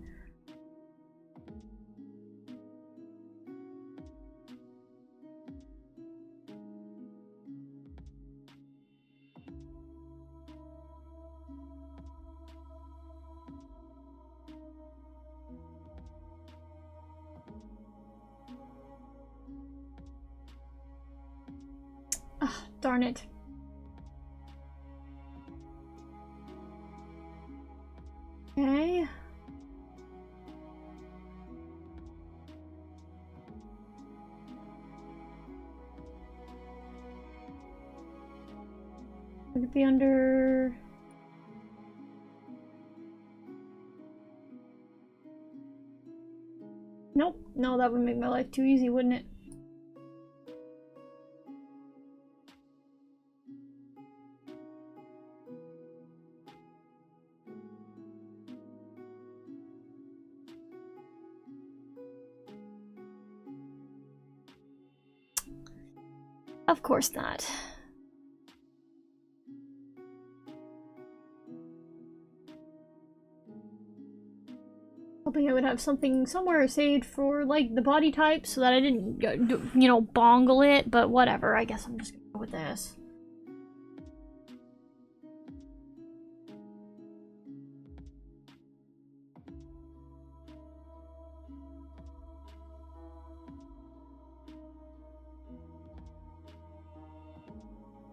Ah, darn it. Okay. Would it be under... Nope. No, that would make my life too easy, wouldn't it? Of course not. Hoping I would have something somewhere saved for, like, the body type so that I didn't, you know, bongle it, but whatever. I guess I'm just gonna go with this.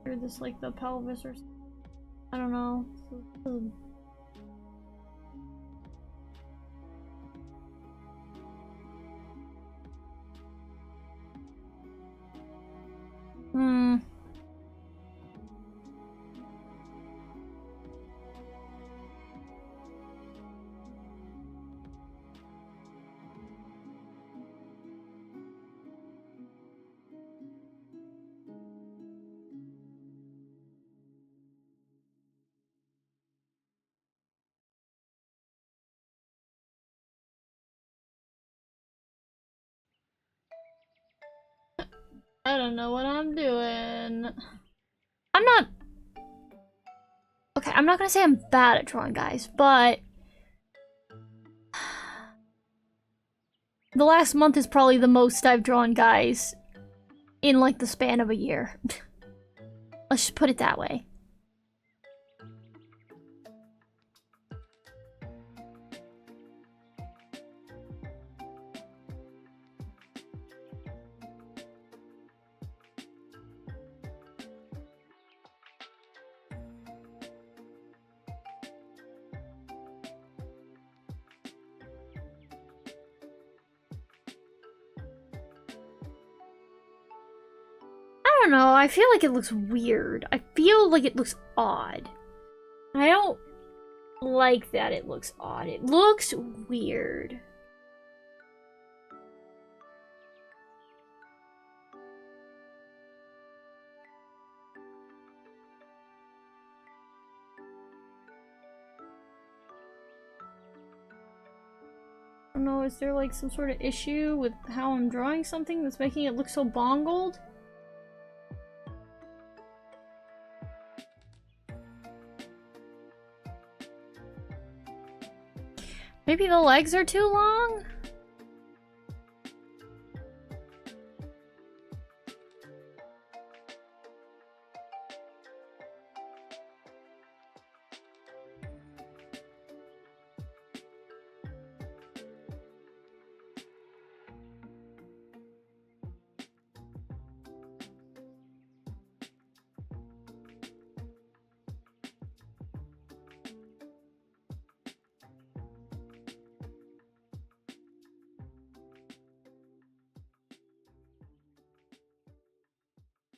Or this, like, the pelvis or something. I don't know. Hmm. I don't know what I'm doing. I'm not... Okay, I'm not gonna say I'm bad at drawing guys, but... The last month is probably the most I've drawn guys in, like, the span of a year. Let's just put it that way. I don't know, I feel like it looks weird. I feel like it looks odd. I don't like that it looks odd. It looks weird. I don't know, is there like some sort of issue with how I'm drawing something that's making it look so bongled? Maybe the legs are too long?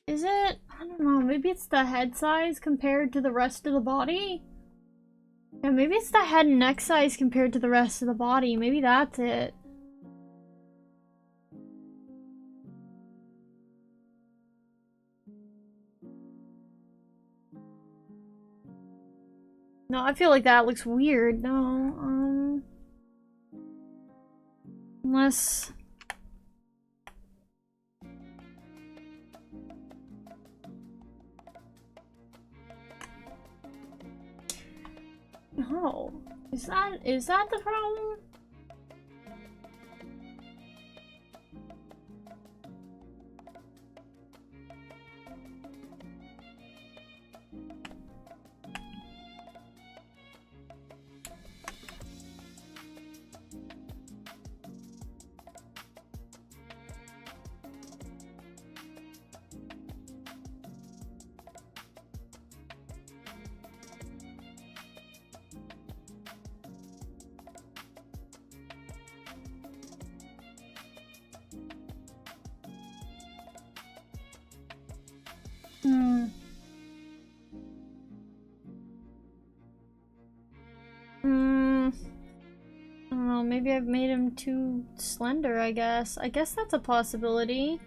Is it? I don't know, maybe it's the head size compared to the rest of the body? Yeah, maybe it's the head and neck size compared to the rest of the body. Maybe that's it. No, I feel like that looks weird. No, unless... No. Is that the problem? Hmm. I don't know, maybe I've made him too slender, I guess. I guess that's a possibility.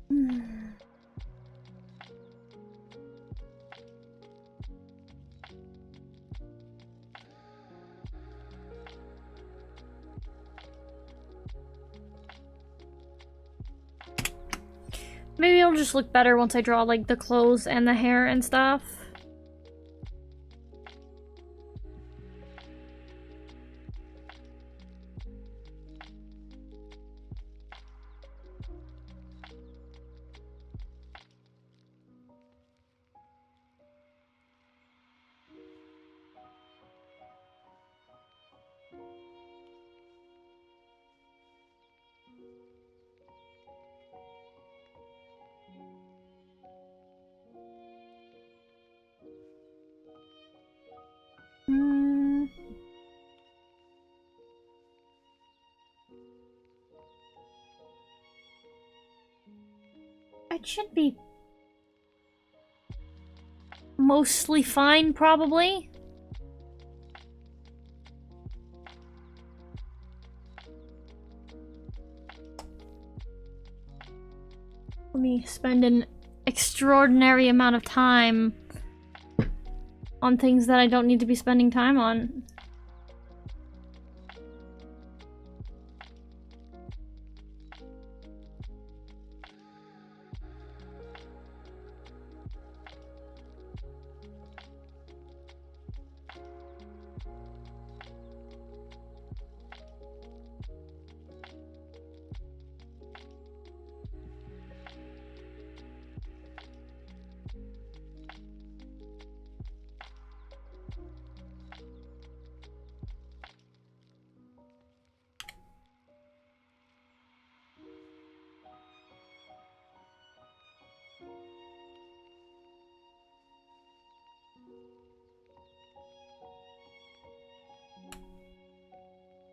Hmm. Maybe it'll just look better once I draw, like, the clothes and the hair and stuff. Hmm. It should be mostly fine, probably. Let me spend an extraordinary amount of time on things that I don't need to be spending time on.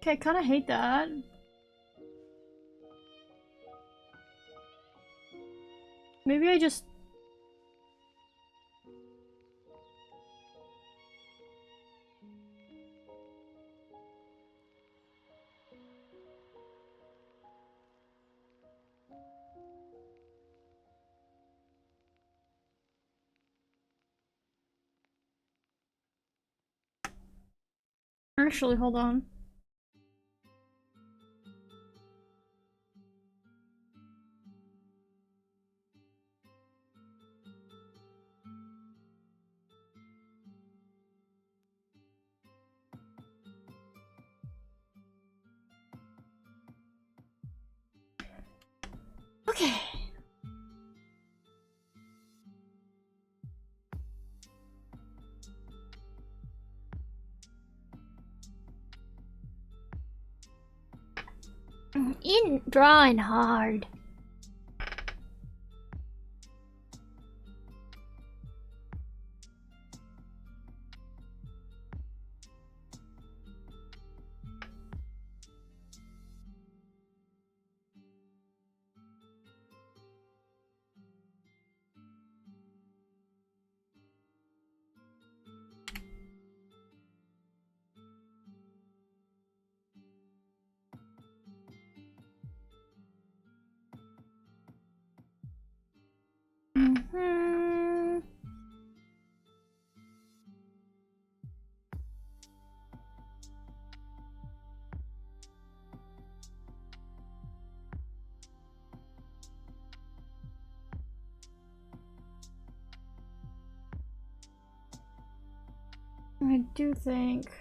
Okay, I kinda hate that. Maybe I just... Actually, hold on. Okay. In drawing hard. Mm-hmm. I do think.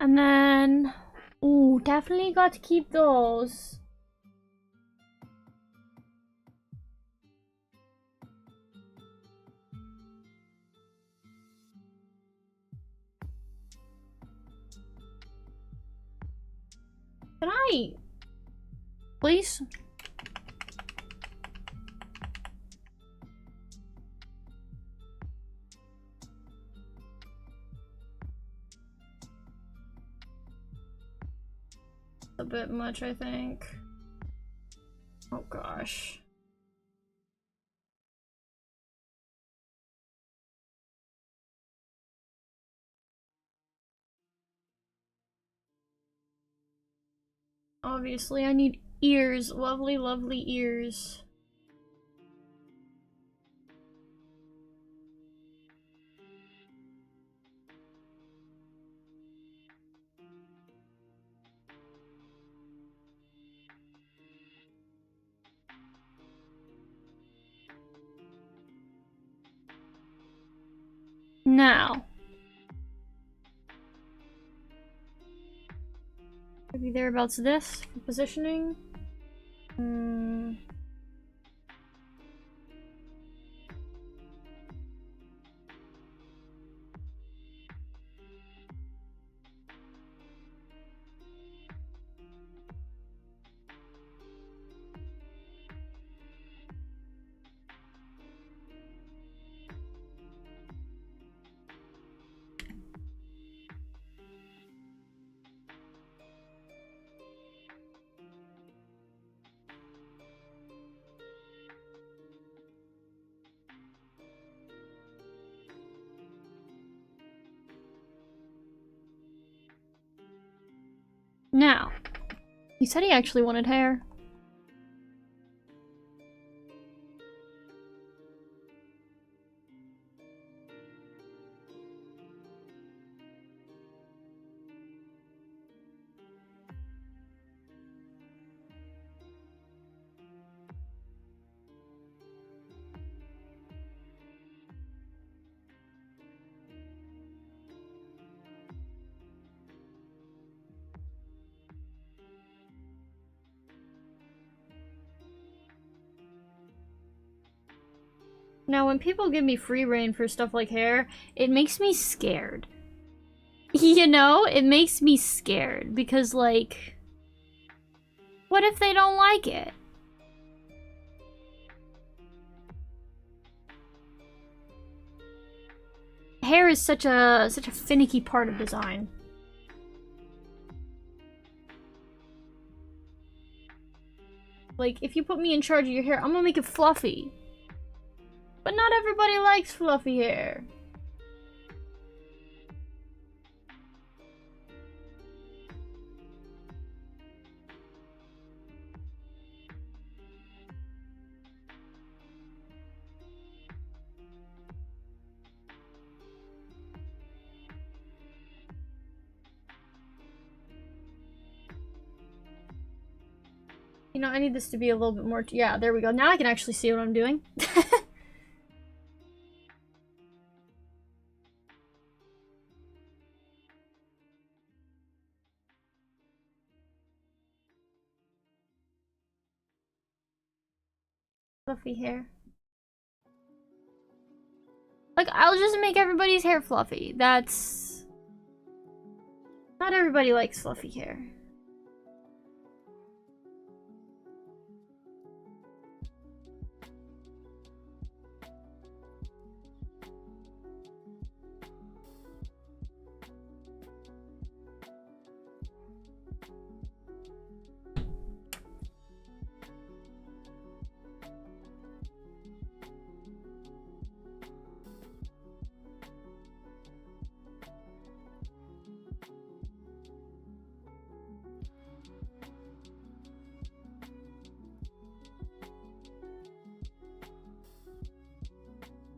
And then, ooh, definitely got to keep those. Can I? Please? A bit much, I think. Oh gosh. Obviously, I need ears. Lovely, lovely ears. Now. Maybe thereabouts this for positioning. Now. He said he actually wanted hair. Now, when people give me free reign for stuff like hair, it makes me scared. You know? It makes me scared because, like, what if they don't like it? Hair is such a finicky part of design. Like, if you put me in charge of your hair, I'm gonna make it fluffy. But not everybody likes fluffy hair. You know, I need this to be a little bit more... Yeah, there we go. Now I can actually see what I'm doing. Fluffy hair. Like, I'll just make everybody's hair fluffy. That's... Not everybody likes fluffy hair.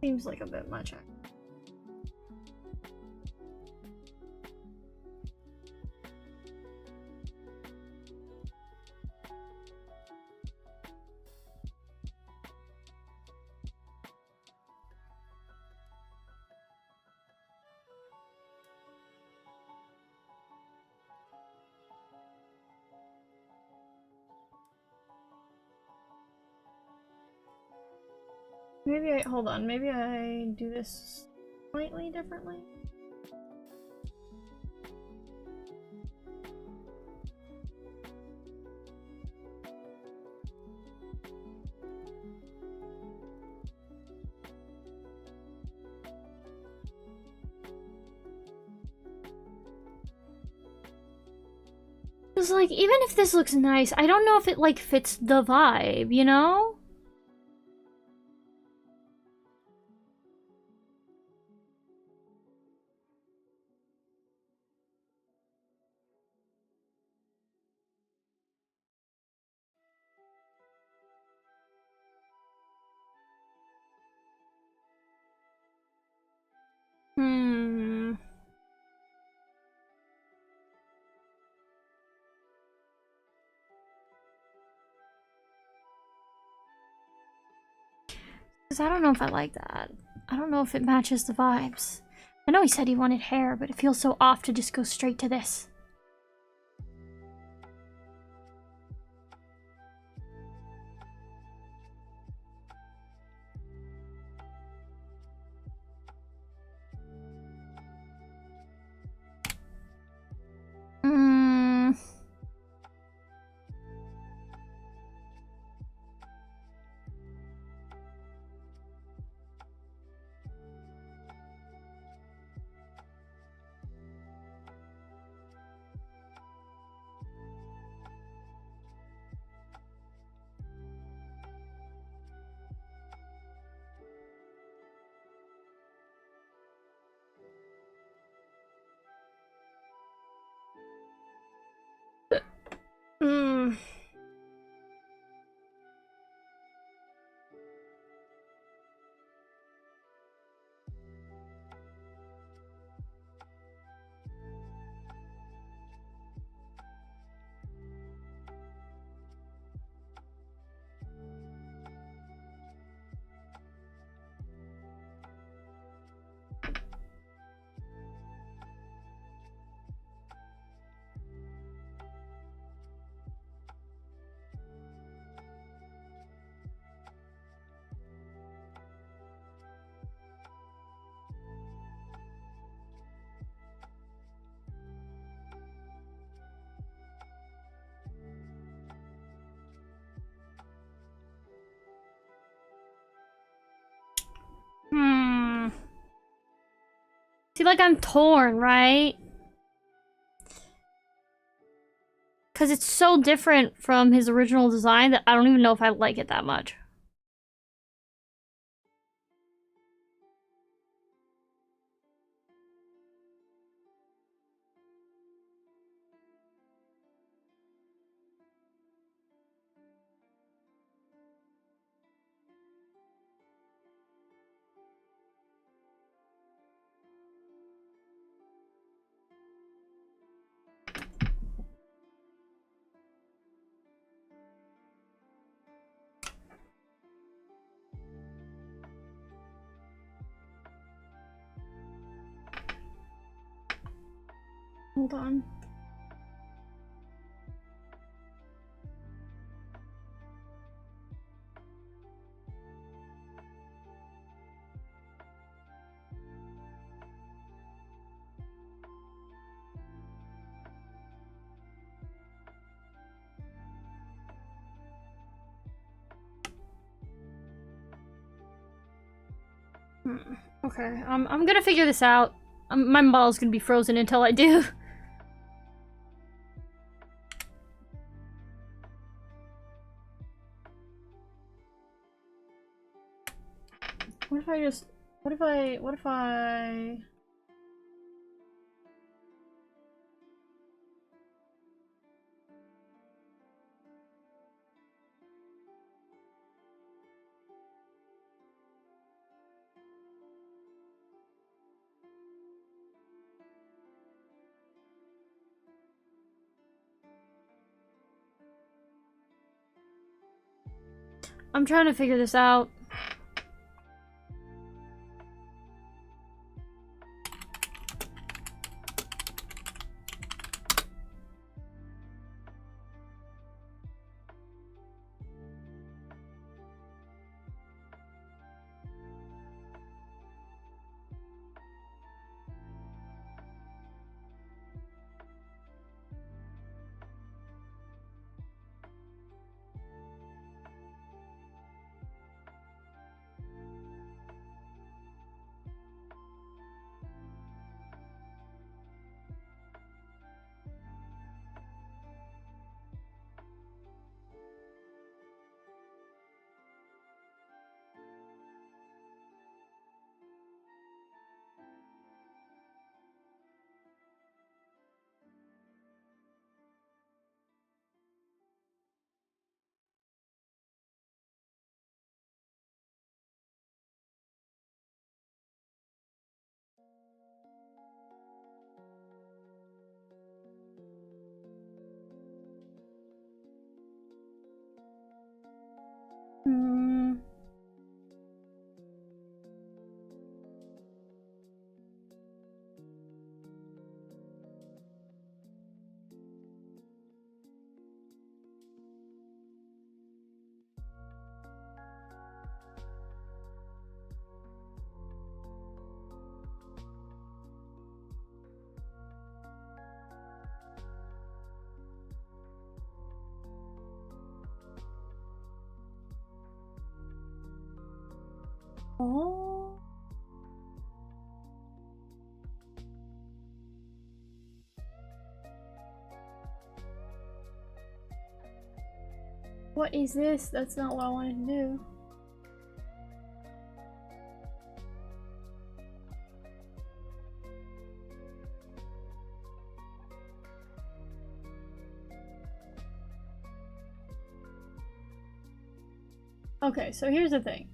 Seems like a bit much. Maybe I, hold on, maybe I do this slightly differently? Cause like, even if this looks nice, I don't know if it like fits the vibe, you know? Hmm. Cause I don't know if I like that. I don't know if it matches the vibes. I know he said he wanted hair, but it feels so off to just go straight to this. Hmm. Hmm. Hmm. See, like, I'm torn, right? Because it's so different from his original design that I don't even know if I like it that much. Hold on. Okay, I'm gonna figure this out. My model's gonna be frozen until I do. What if I just... What if I... I'm trying to figure this out. Oh. What is this? That's not what I wanted to do. Okay, so here's the thing.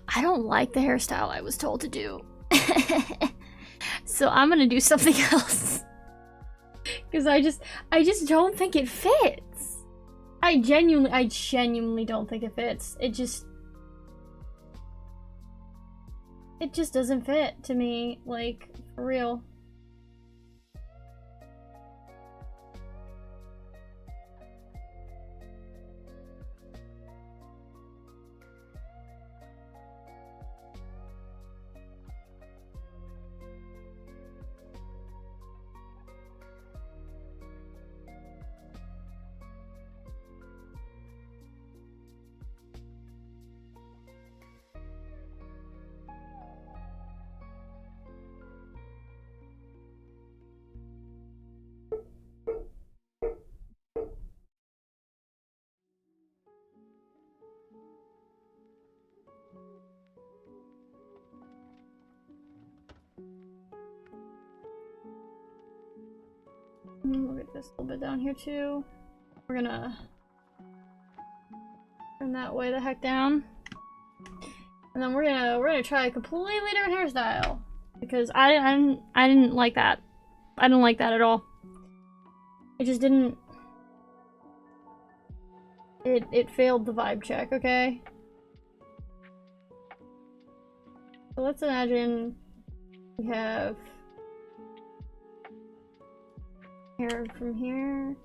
I don't like the hairstyle I was told to do. So I'm gonna do something else. Because I just don't think it fits. I genuinely don't think it fits. It just doesn't fit to me, like, for real. We'll get this a little bit down here too. We're gonna turn that way the heck down. And then we're gonna try a completely different hairstyle. Because I didn't like that. I didn't like that at all. It just didn't... It failed the vibe check, okay? So let's imagine We have hair from here.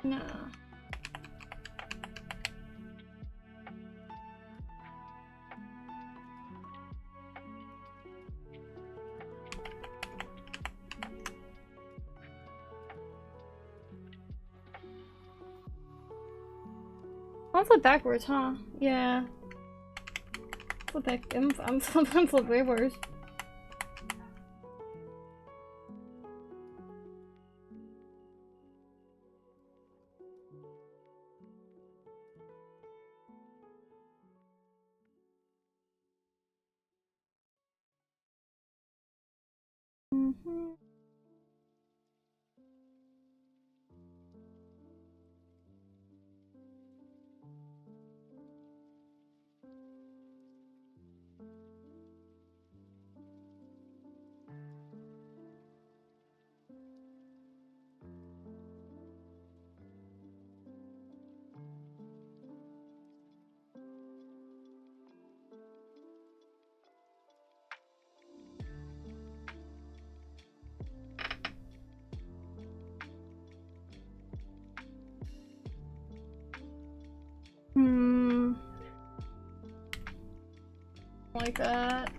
No. I'll flip backwards, huh? Yeah. Flip back. I'm flip backwards. Like that.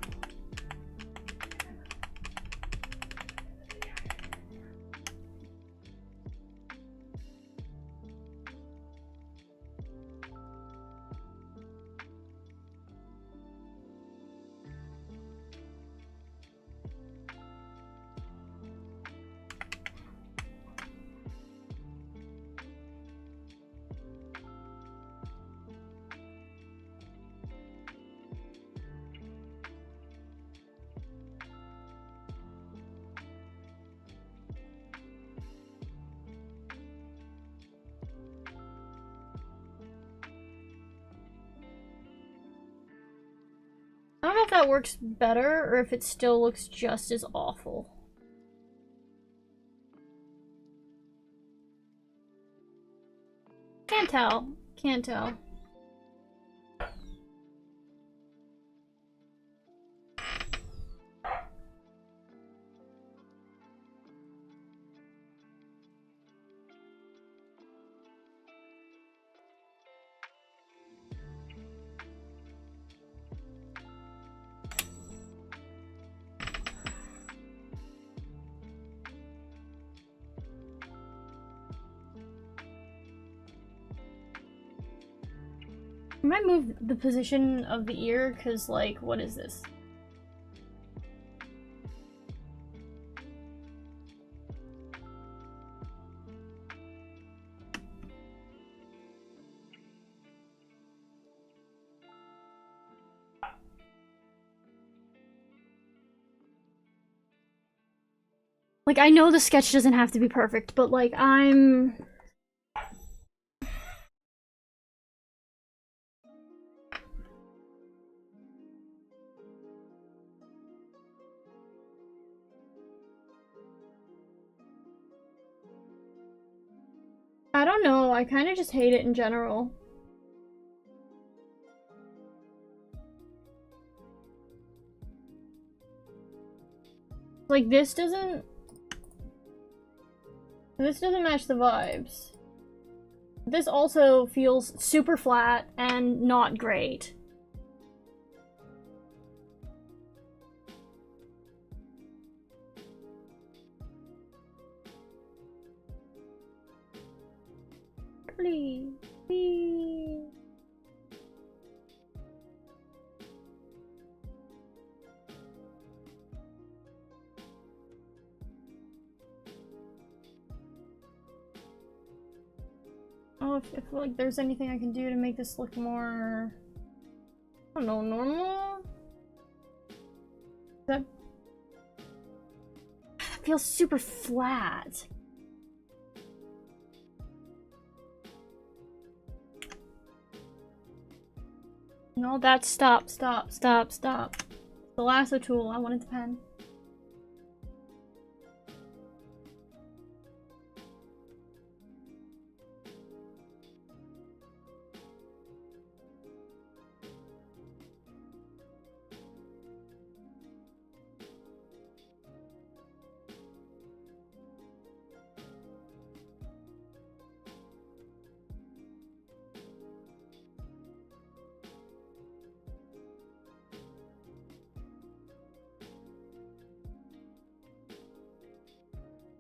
I don't know if that works better or if it still looks just as awful. Can't tell. Can't tell. I might move the position of the ear, because, like, what is this? Like, I know the sketch doesn't have to be perfect, but, like, I'm... I don't know, I kind of just hate it in general. Like, this doesn't match the vibes. This also feels super flat and not great. Please. Please. Oh, if like there's anything I can do to make this look more, I don't know, normal? That feels super flat. No, that's stop. The lasso tool, I wanted the pen.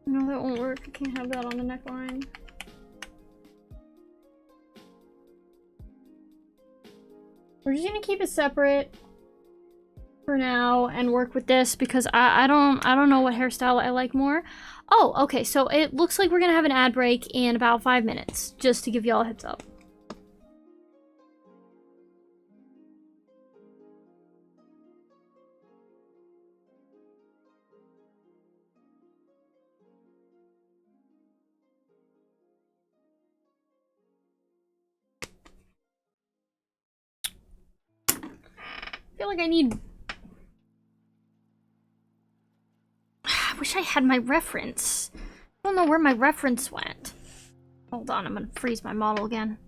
No, that won't work. I can't have that on the neckline. We're just gonna keep it separate for now and work with this because I don't know what hairstyle I like more. Oh, okay, so it looks like we're gonna have an ad break in about 5 minutes, just to give y'all a heads up. I feel like I need... I wish I had my reference. I don't know where my reference went. Hold on, I'm gonna freeze my model again.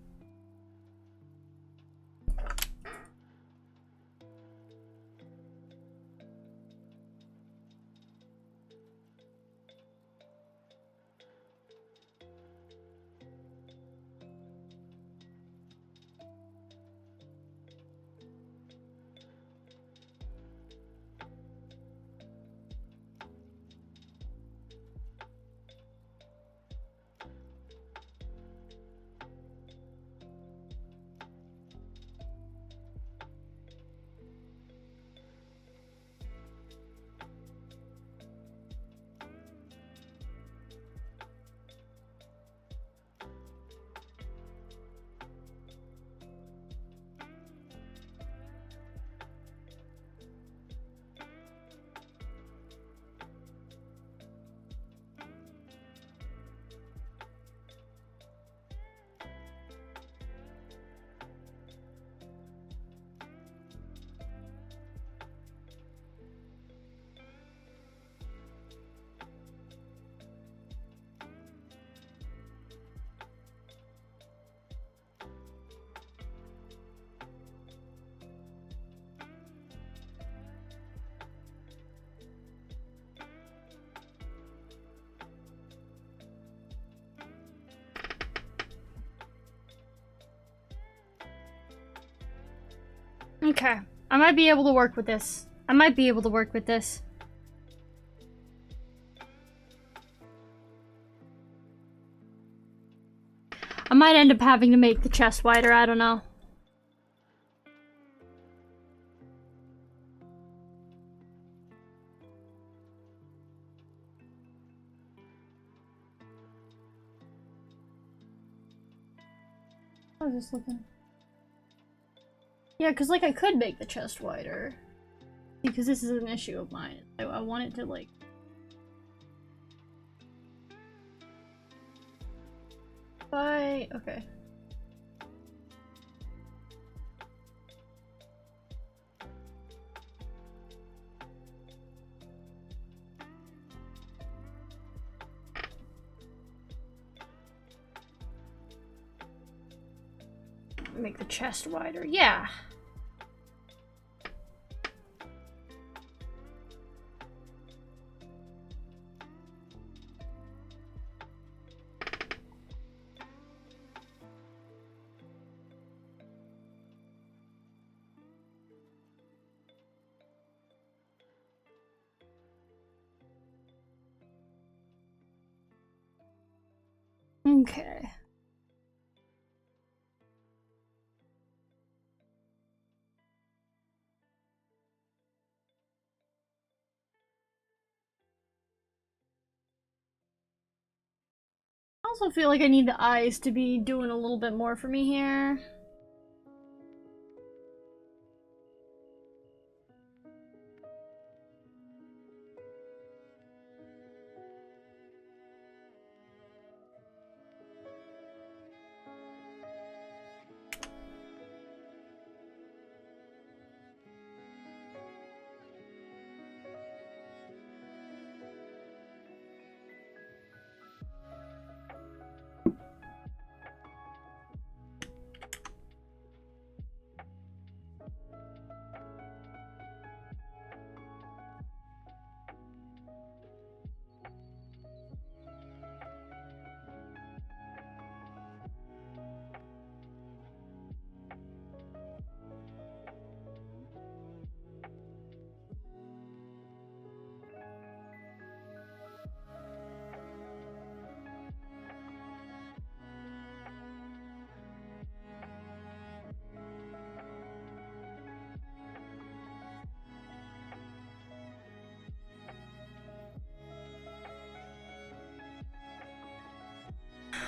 Okay, I might be able to work with this. I might end up having to make the chest wider, I don't know. How is this looking? Yeah, because, like, I could make the chest wider. Because this is an issue of mine. I want it to, like... Okay. make the chest wider. Yeah. Okay. I also feel like I need the eyes to be doing a little bit more for me here.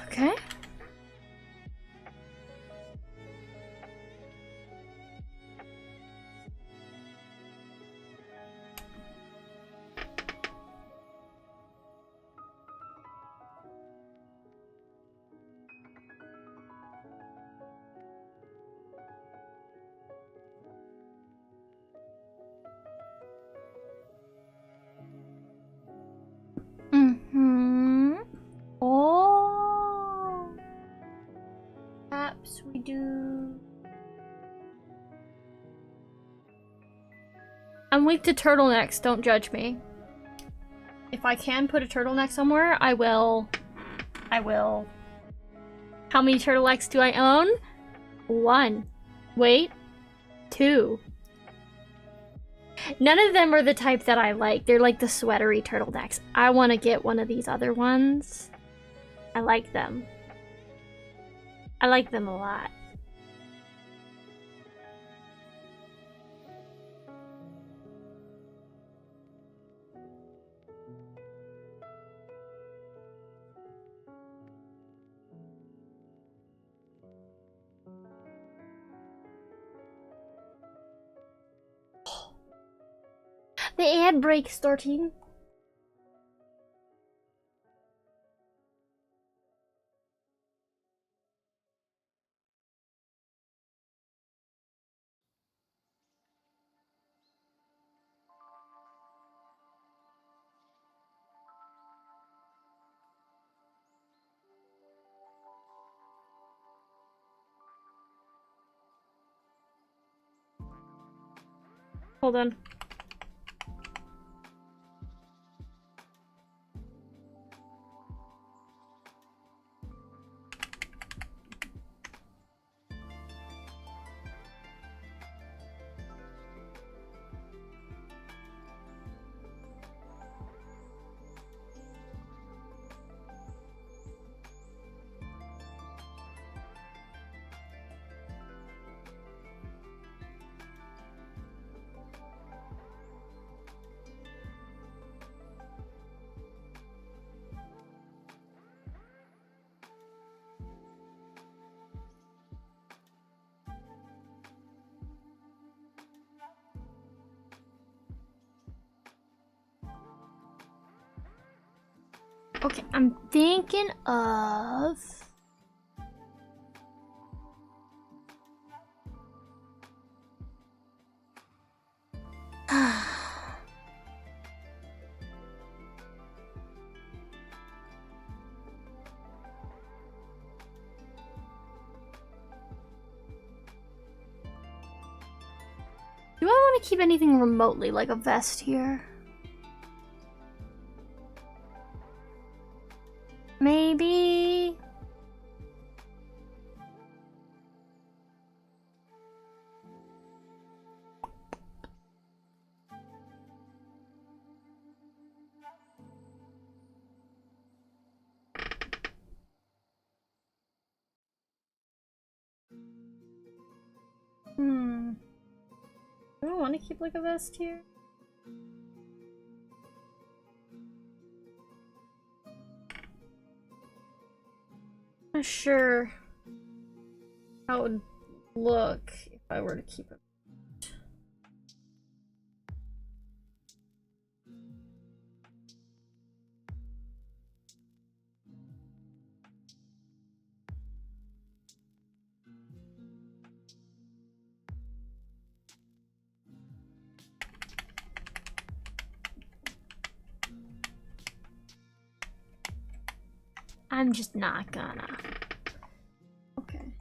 Okay. Mm-hmm. Oh. Perhaps we do. I'm weak to turtlenecks, don't judge me. If I can put a turtleneck somewhere, I will. I will. How many turtlenecks do I own? 1. Wait. 2. None of them are the type that I like. They're like the sweatery turtlenecks. I want to get one of these other ones. I like them. I like them a lot. The ad break starting. Hold on. Okay, I'm thinking of... Do I want to keep anything remotely like a vest here? Maybe... Do I want to keep like a vest here? Not sure how it would look if I were to keep it. I'm just not gonna. Okay.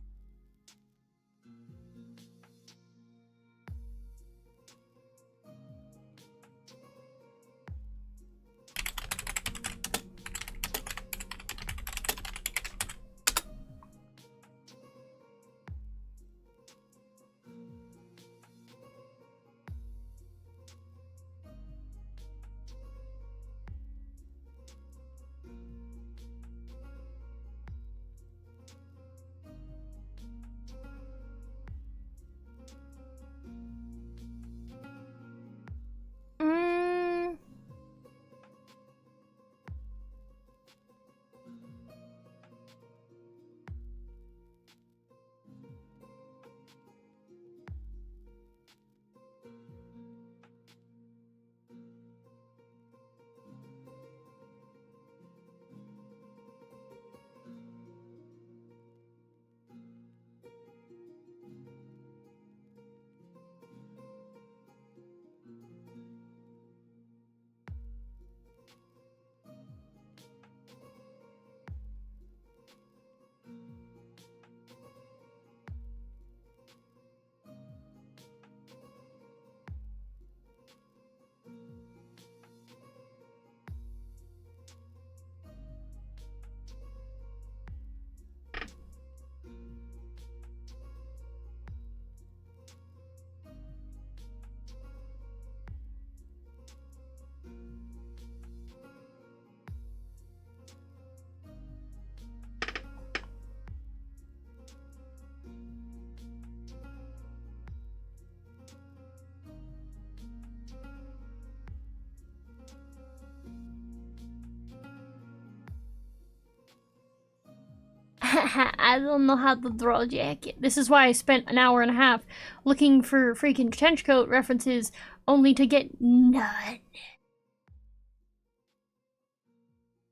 I don't know how to draw a jacket. This is why I spent an hour and a half looking for freaking trench coat references, only to get none.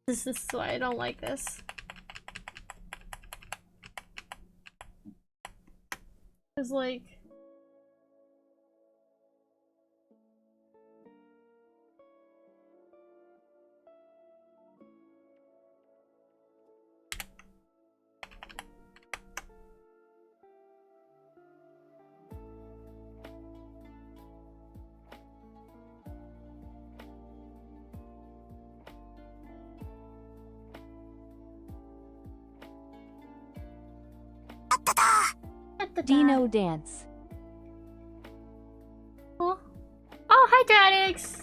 This is why I don't like this. It's like... Dino dance. Oh, hi, Dradix!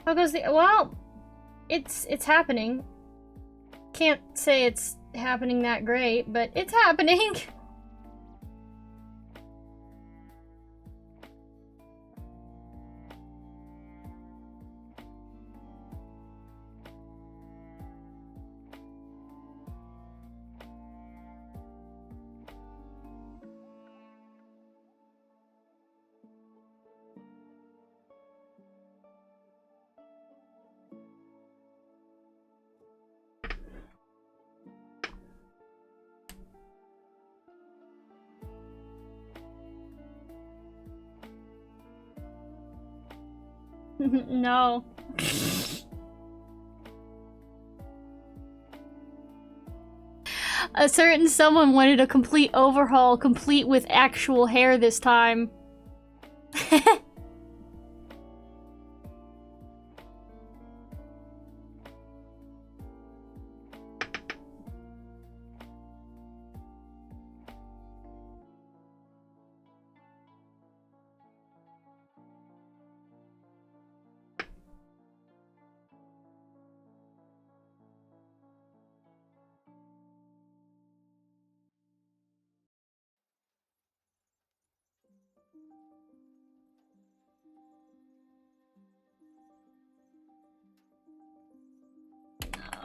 How goes the... Well, it's happening. Can't say it's happening that great, but it's happening. No. A certain someone wanted a complete overhaul, complete with actual hair this time.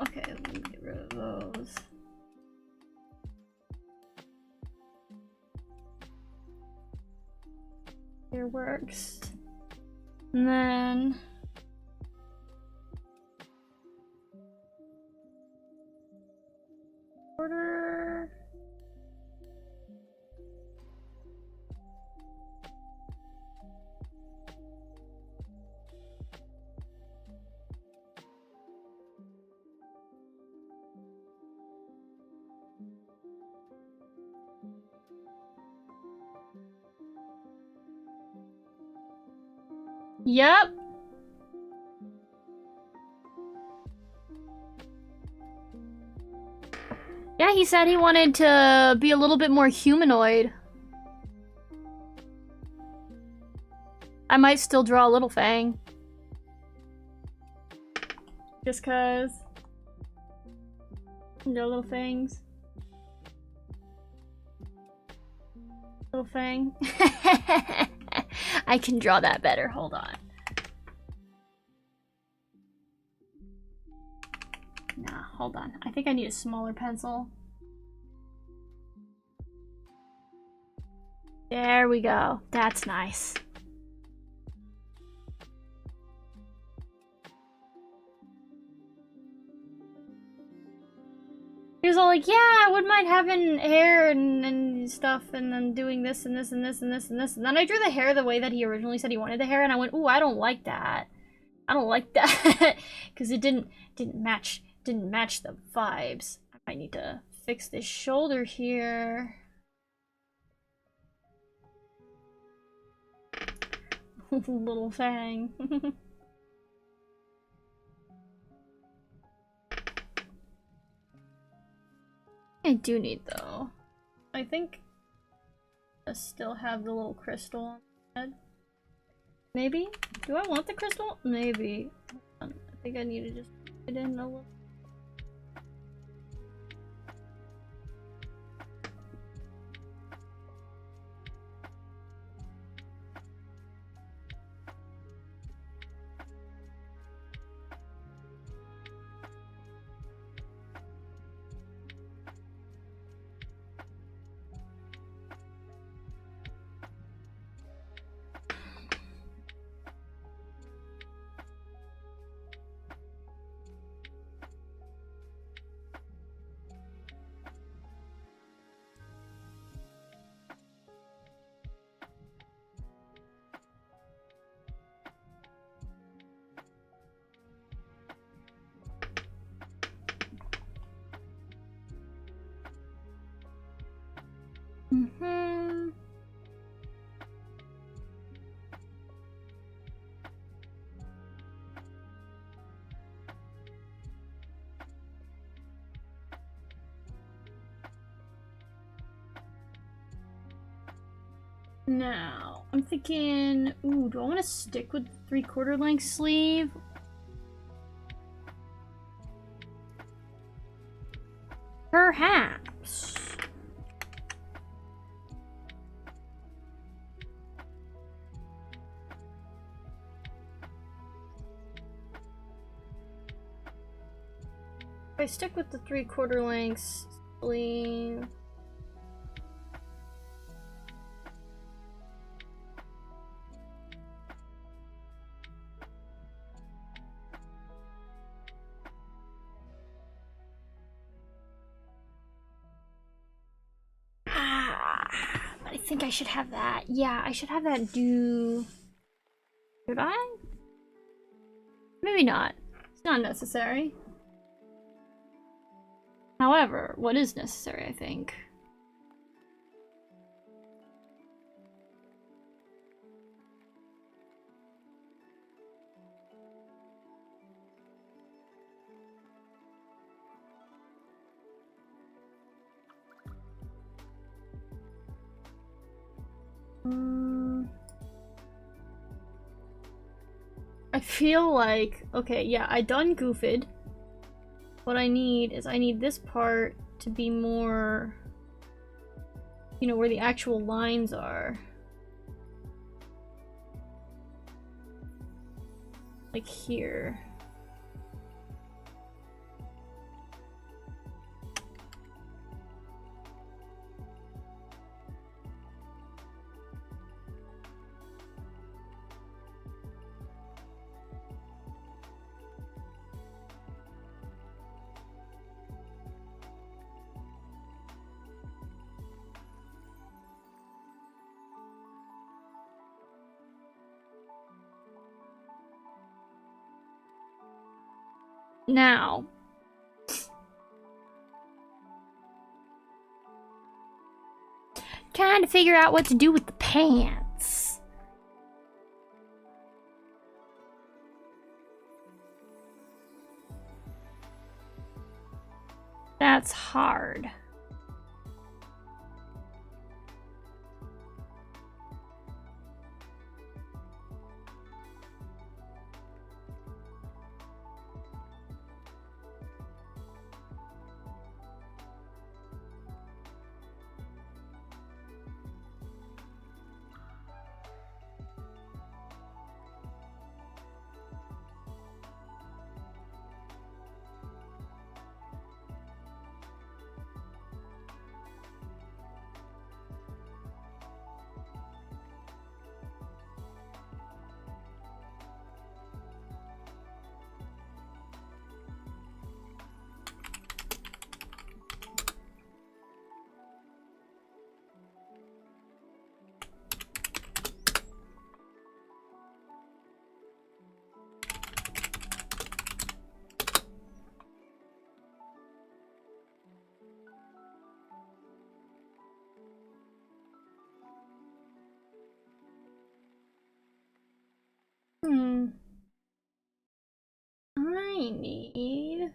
Okay, let me get rid of those. Here works. And then order. Yep. Yeah, he said he wanted to be a little bit more humanoid. I might still draw a Little Fang. Just cause. No Little Fangs. Little Fang. I can draw that better. Hold on. Nah, hold on. I think I need a smaller pencil. There we go. That's nice. He was all like, yeah, I wouldn't mind having hair and stuff, and then doing this and this and this and this and this. And then I drew the hair the way that he originally said he wanted the hair, and I went, ooh, I don't like that. I don't like that. Because it didn't match the vibes. I might need to fix this shoulder here. Little Fang. I do need, though. I think I still have the little crystal on my head. Maybe? Do I want the crystal? Maybe. I think I need to just put it in a little. Mm-hmm. Now, I'm thinking, ooh, do I want to stick with the 3/4 length sleeve? Perhaps. If I stick with the 3/4 length sleeve. But I think I should have that. Yeah, I should have that do. Should I? Maybe not. It's not necessary. However, what is necessary, I think? I feel like, okay, yeah, I done goofed. What I need is I need this part to be more, you know, where the actual lines are. Like here. Now, trying to figure out what to do with the pants. That's hard. I need...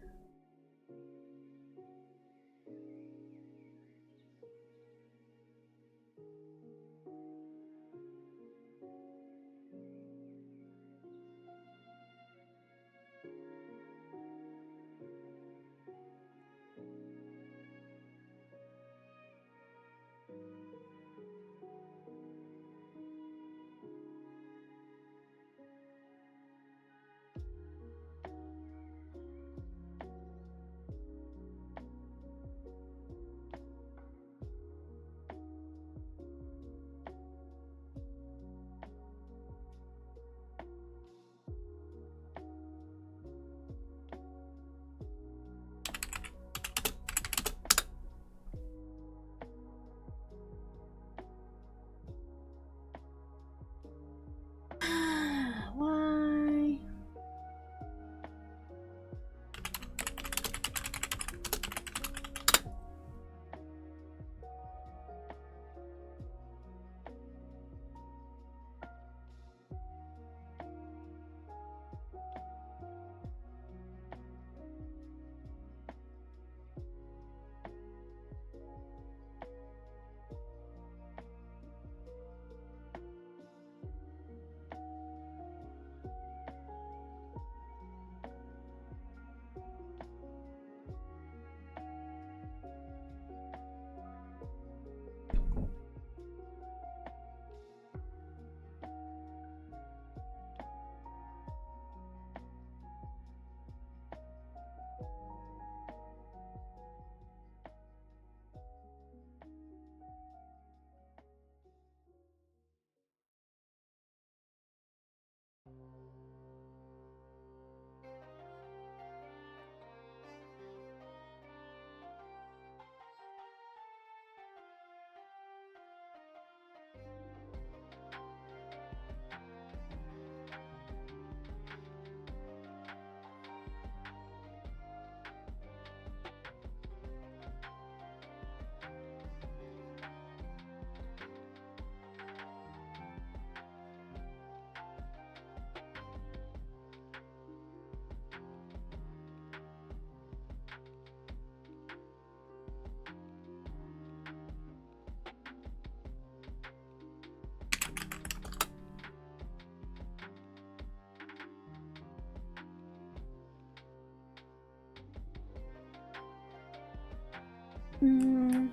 Hmm.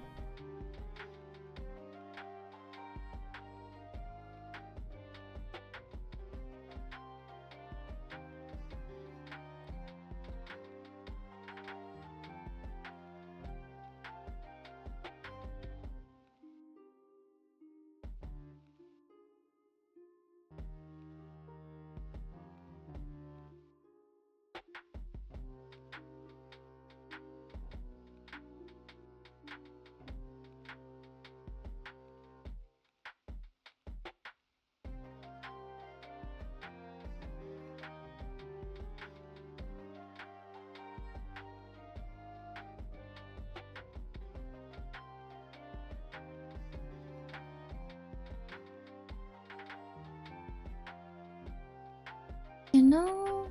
You know...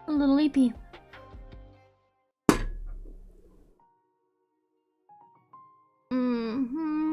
a little leapy. Mm-hmm.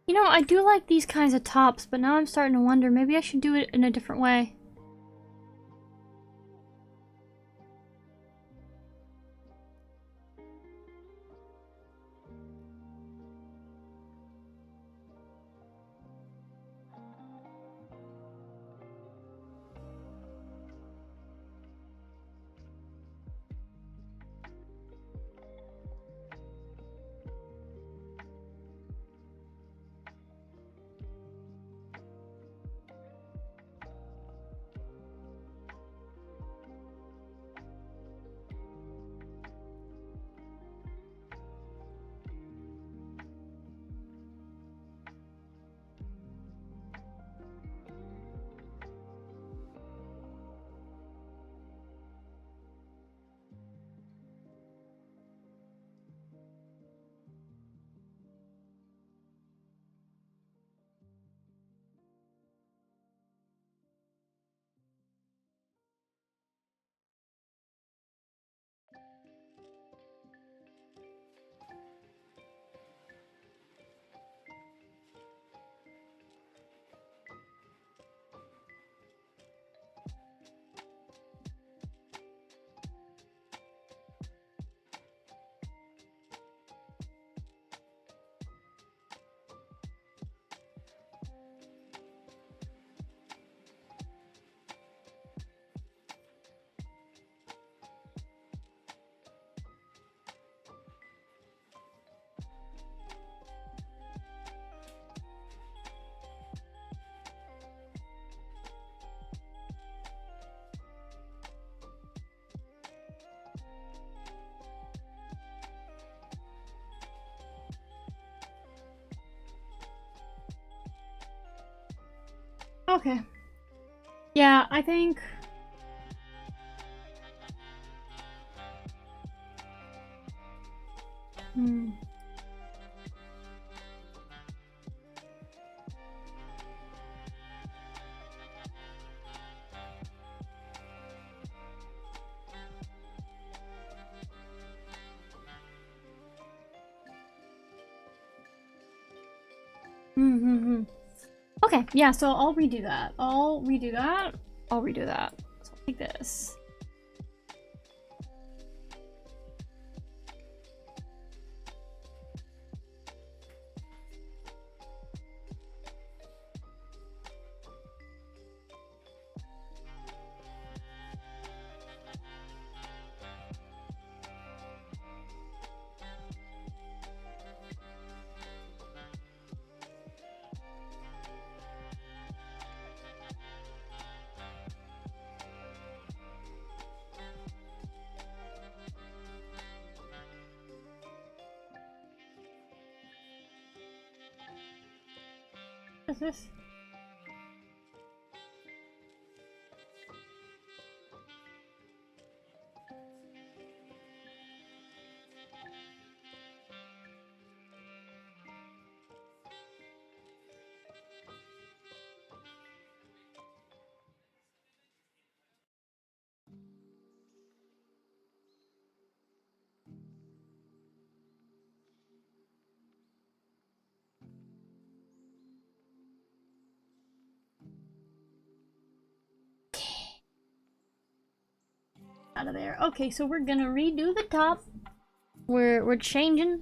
You know, I do like these kinds of tops, but now I'm starting to wonder, maybe I should do it in a different way. Okay. Yeah, I think... Okay, yeah, so I'll redo that. I'll redo that. I'll redo that. So I'll take this. What is this? Out of there. Okay, so we're gonna redo the top. We're changing.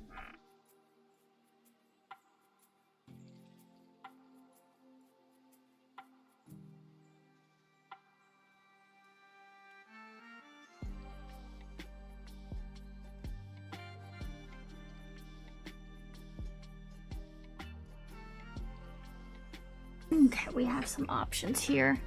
Okay, we have some options here.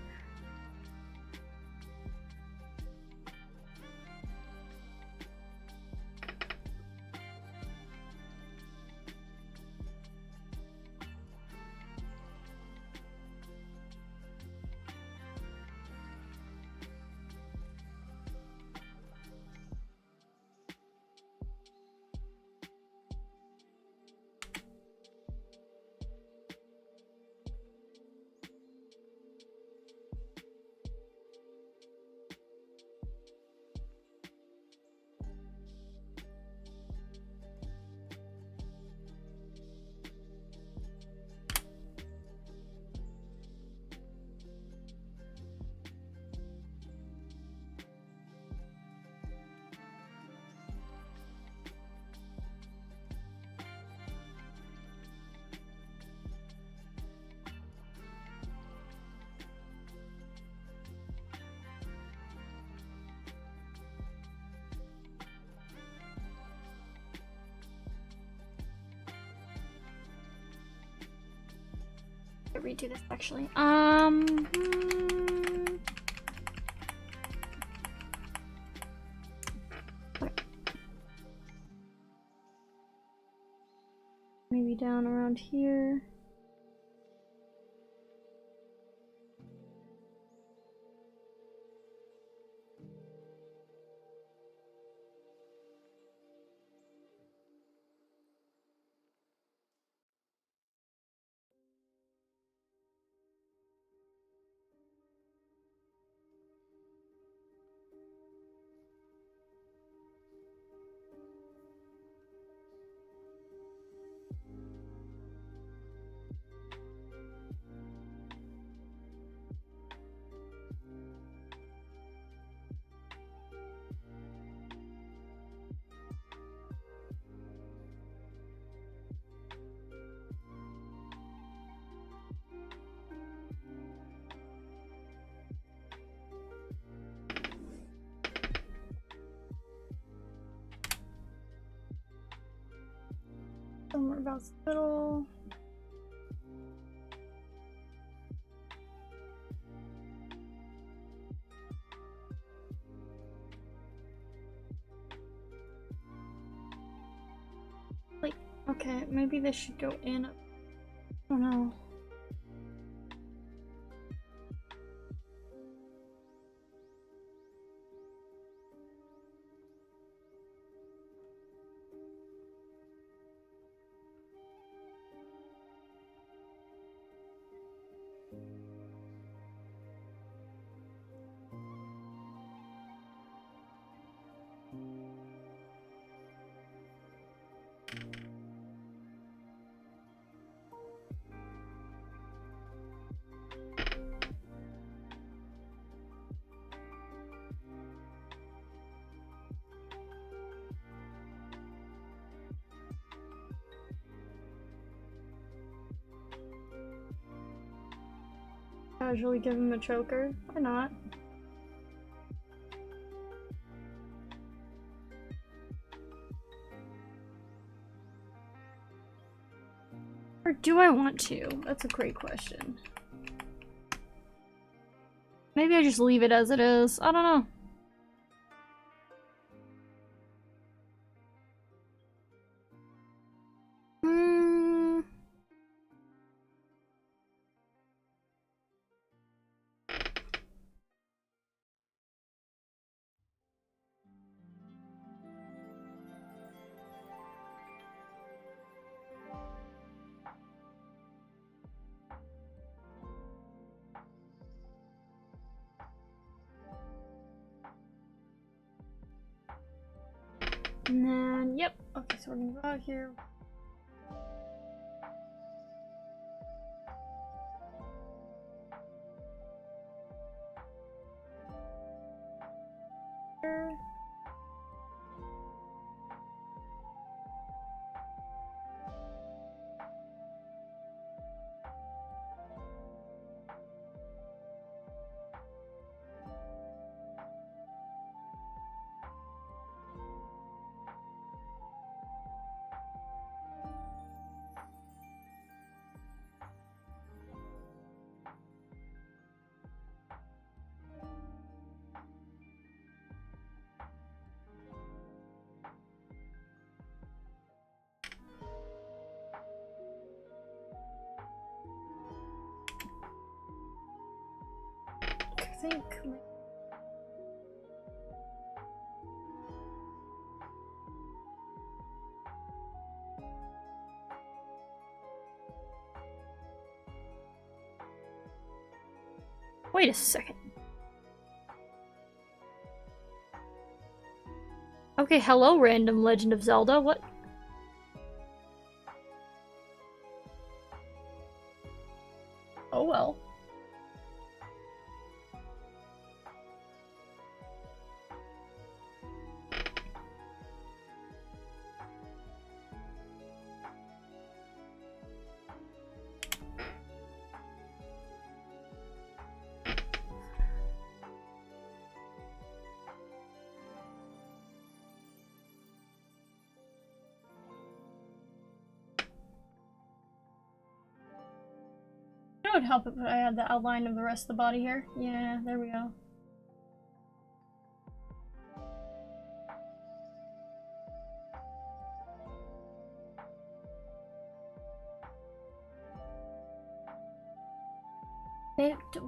to redo this actually. Okay. Maybe down around here. Somewhere about the middle. Like, okay, maybe this should go in. I don't know. Casually give him a choker. Why not? Or do I want to? That's a great question. Maybe I just leave it as it is. I don't know. And then, yep. Okay, so we're gonna go out here. I think. Wait a second. Okay, hello, random Legend of Zelda. What? Oh well. would help if I had the outline of the rest of the body here. Yeah, there we go.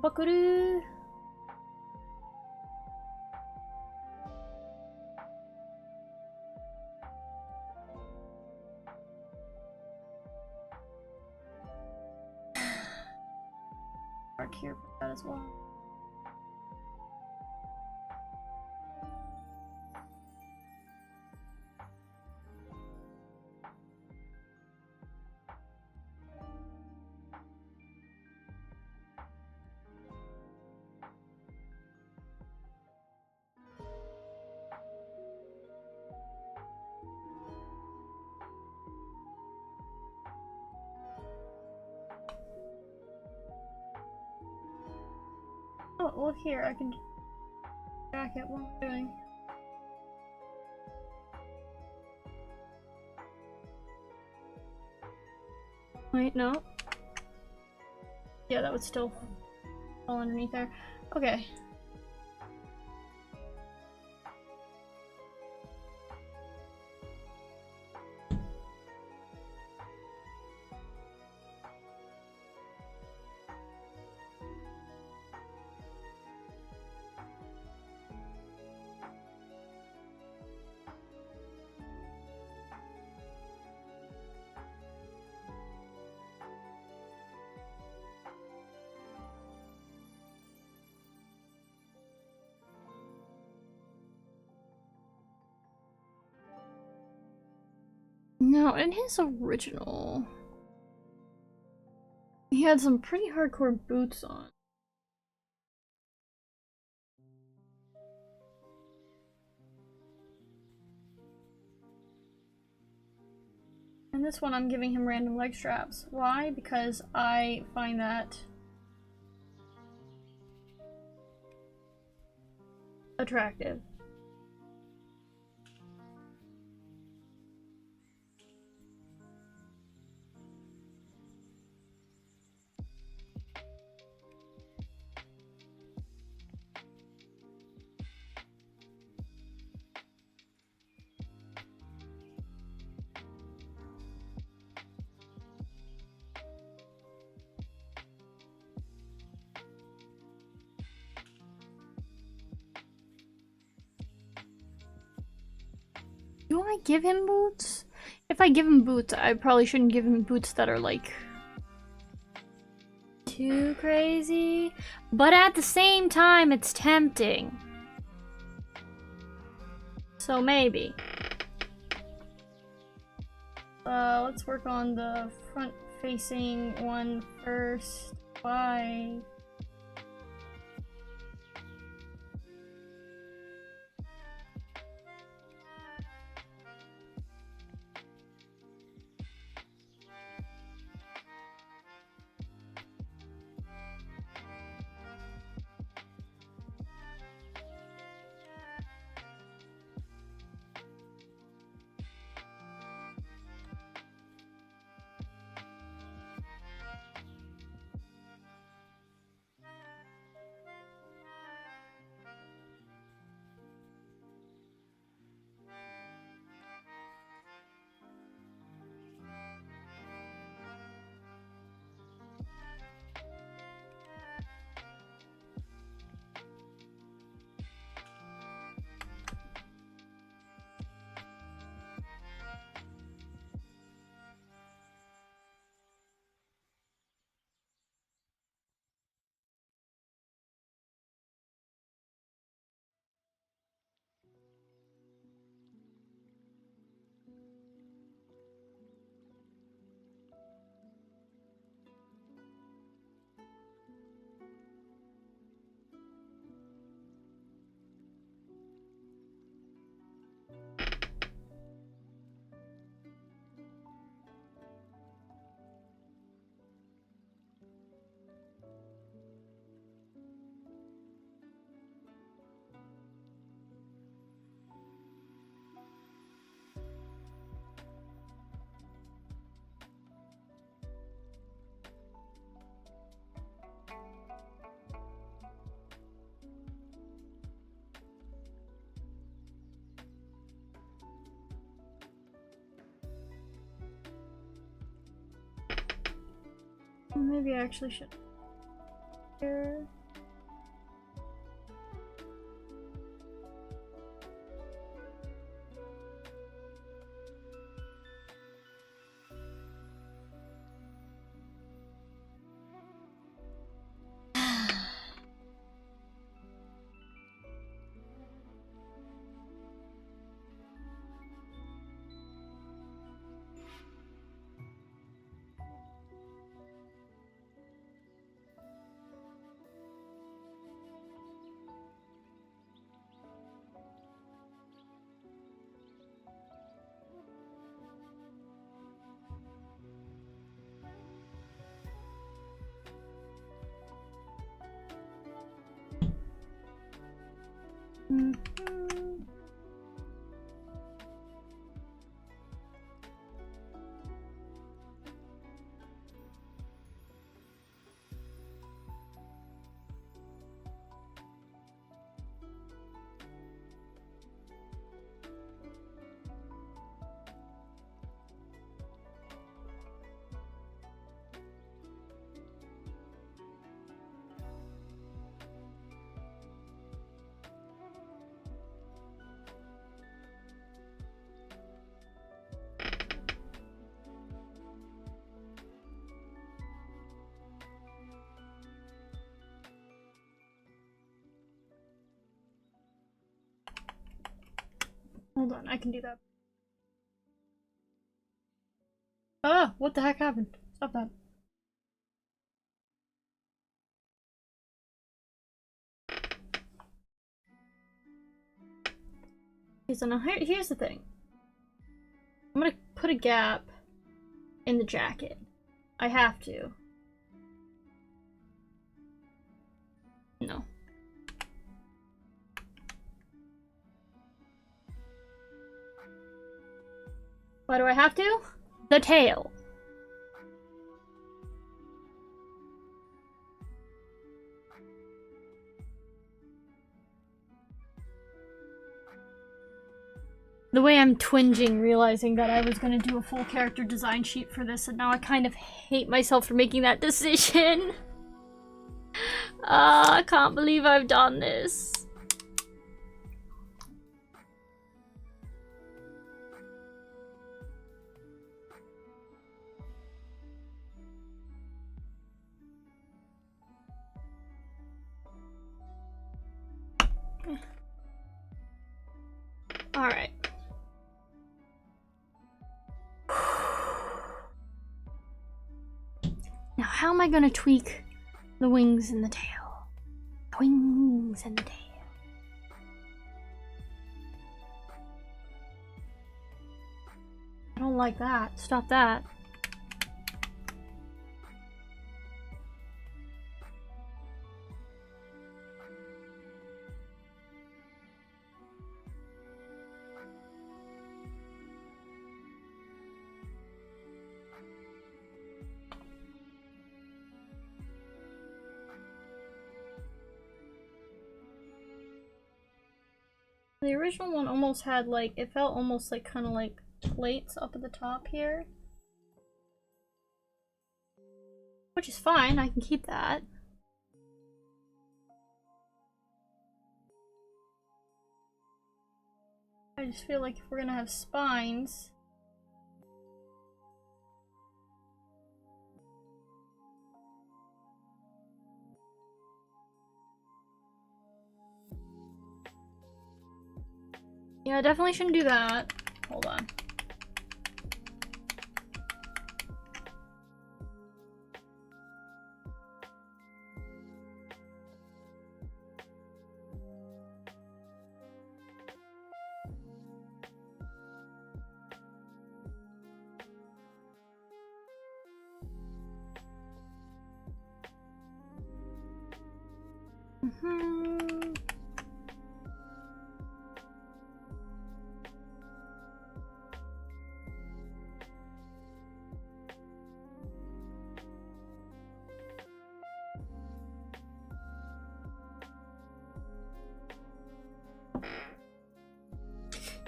Buckaroo. Mark here for that as well. Oh, well here, I can jack it while I'm doing. Wait, no. Yeah, that would still fall underneath there. Okay. No, in his original, he had some pretty hardcore boots on. And this one I'm giving him random leg straps. Why? Because I find that attractive. Do I give him boots? If I give him boots, I probably shouldn't give him boots that are like too crazy. But at the same time, it's tempting. So maybe. Let's work on the front facing one first. Why? Maybe I actually should. Here. Mhm. Hold on, I can do that. Ah, what the heck happened? Stop that. Okay, so now here's the thing. I'm gonna put a gap in the jacket. I have to. No. Why do I have to? The tail. The way I'm twinging, realizing that I was gonna do a full character design sheet for this, and now I kind of hate myself for making that decision. I can't believe I've done this. Alright. Now, how am I gonna tweak the wings and the tail? Wings and the tail. I don't like that. Stop that. The original one almost had like, it felt almost like kind of like plates up at the top here. Which is fine, I can keep that. I just feel like if we're gonna have spines... Yeah, I definitely shouldn't do that. Hold on.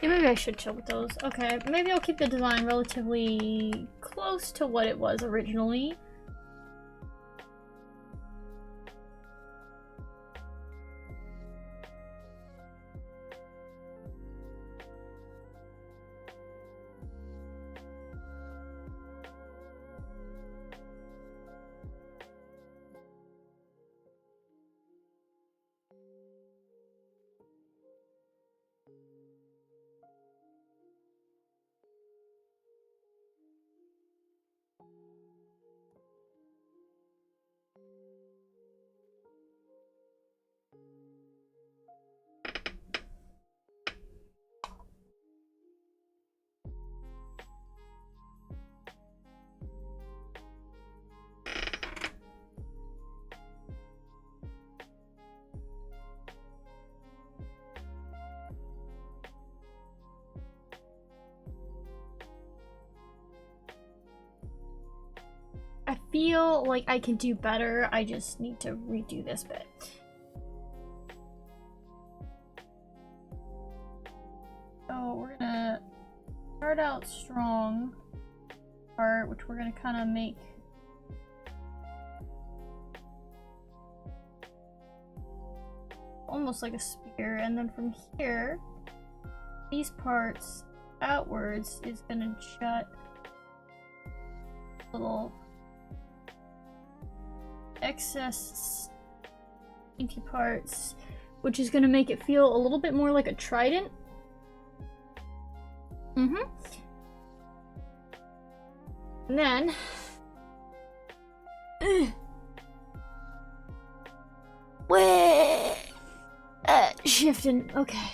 Yeah, maybe I should chill with those. Okay, maybe I'll keep the design relatively close to what it was originally. feel like I can do better. I just need to redo this bit. So we're gonna start out strong part, which we're gonna kind of make almost like a spear, and then from here, these parts outwards is gonna jut little excess inky parts, which is gonna make it feel a little bit more like a trident. And then shifting. Okay.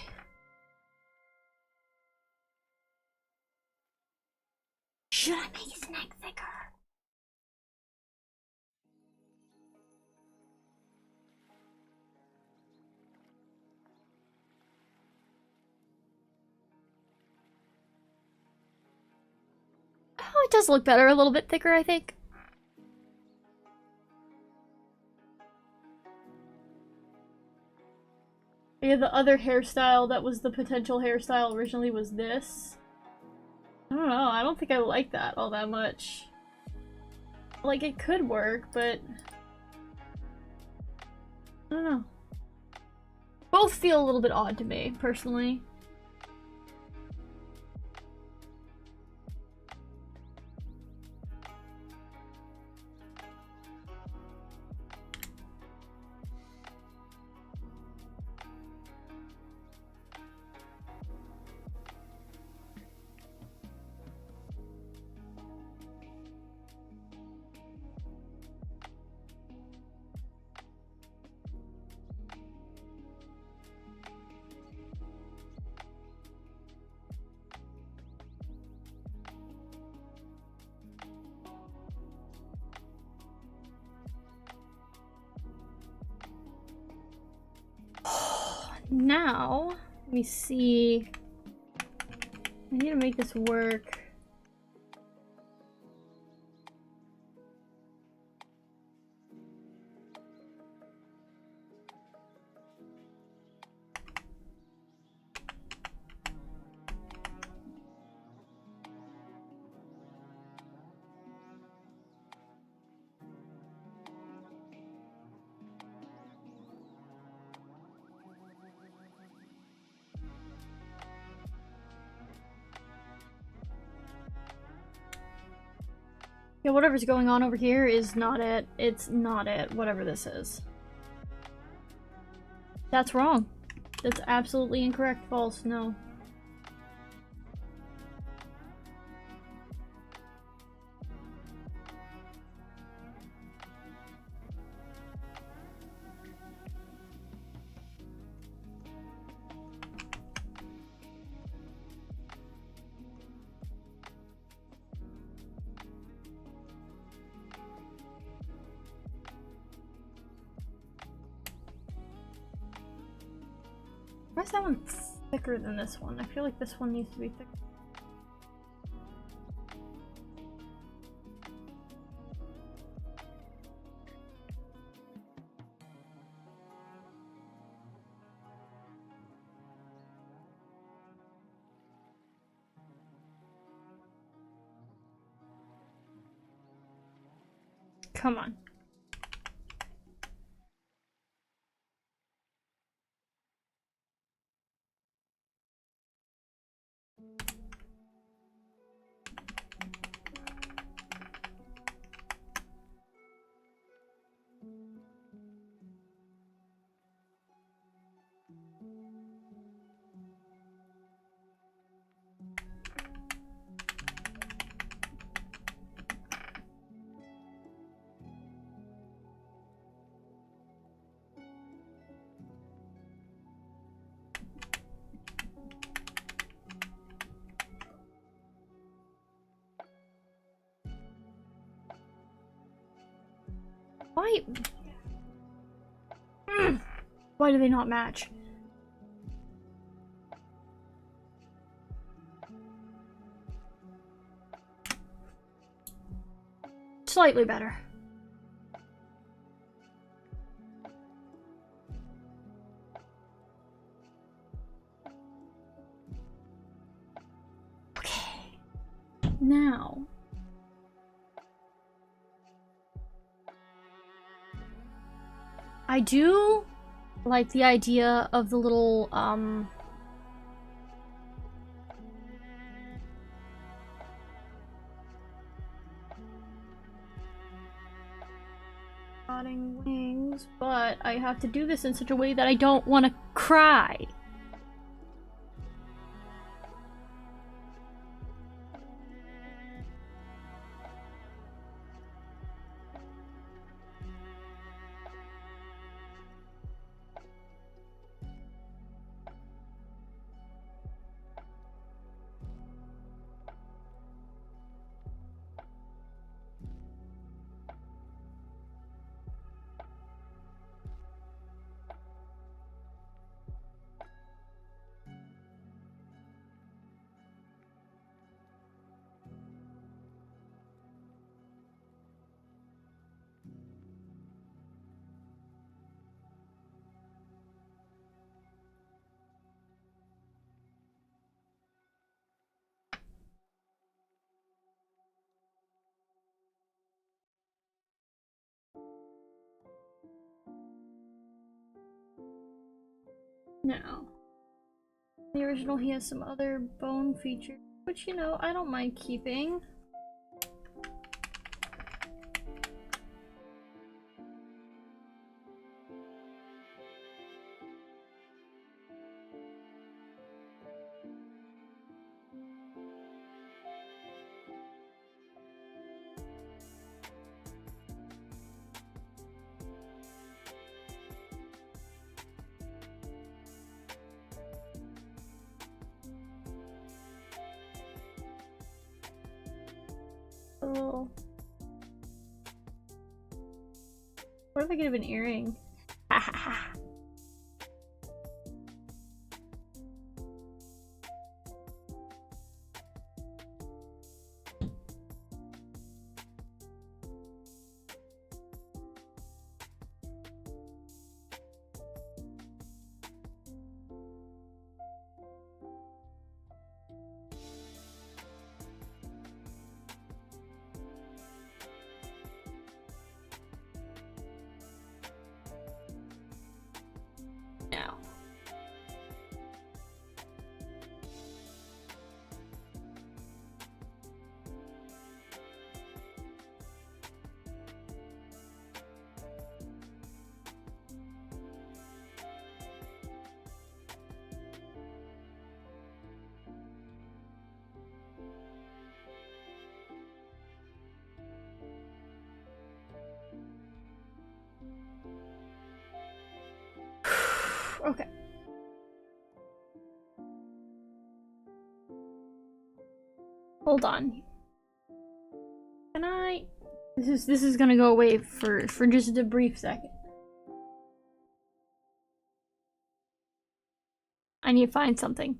Should I make his neck thicker? Oh, it does look better. A little bit thicker, I think. Yeah, the other hairstyle that was the potential hairstyle originally was this. I don't know, I don't think I like that all that much. Like, it could work, but I don't know. Both feel a little bit odd to me, personally. Now, let me see. I need to make this work. Yeah, whatever's going on over here is not it. It's not it, whatever this is. That's wrong. That's absolutely incorrect. False. No. Why is that one thicker than this one? I feel like this one needs to be thicker. Come on. Why? Why do they not match? Slightly better. Now, I do like the idea of the little, rotting wings, but I have to do this in such a way that I don't want to cry. Now, the original, he has some other bone features, which, you know, I don't mind keeping. Oh. What if I get an earring? Ha ha ha. Now. Okay. Hold on. Can I? This is gonna go away for just a brief second. I need to find something.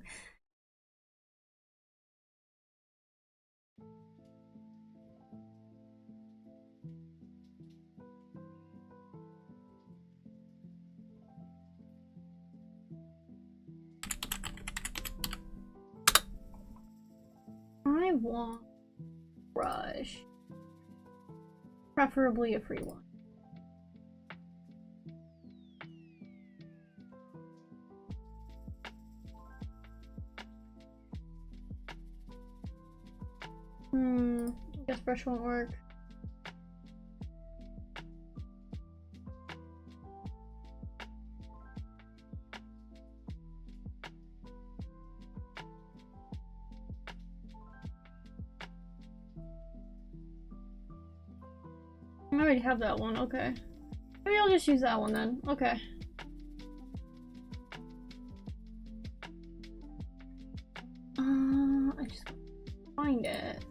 I want brush. Preferably a free one. I guess brush won't work. I already have that one, okay. Maybe I'll just use that one then. Okay. I just can't find it.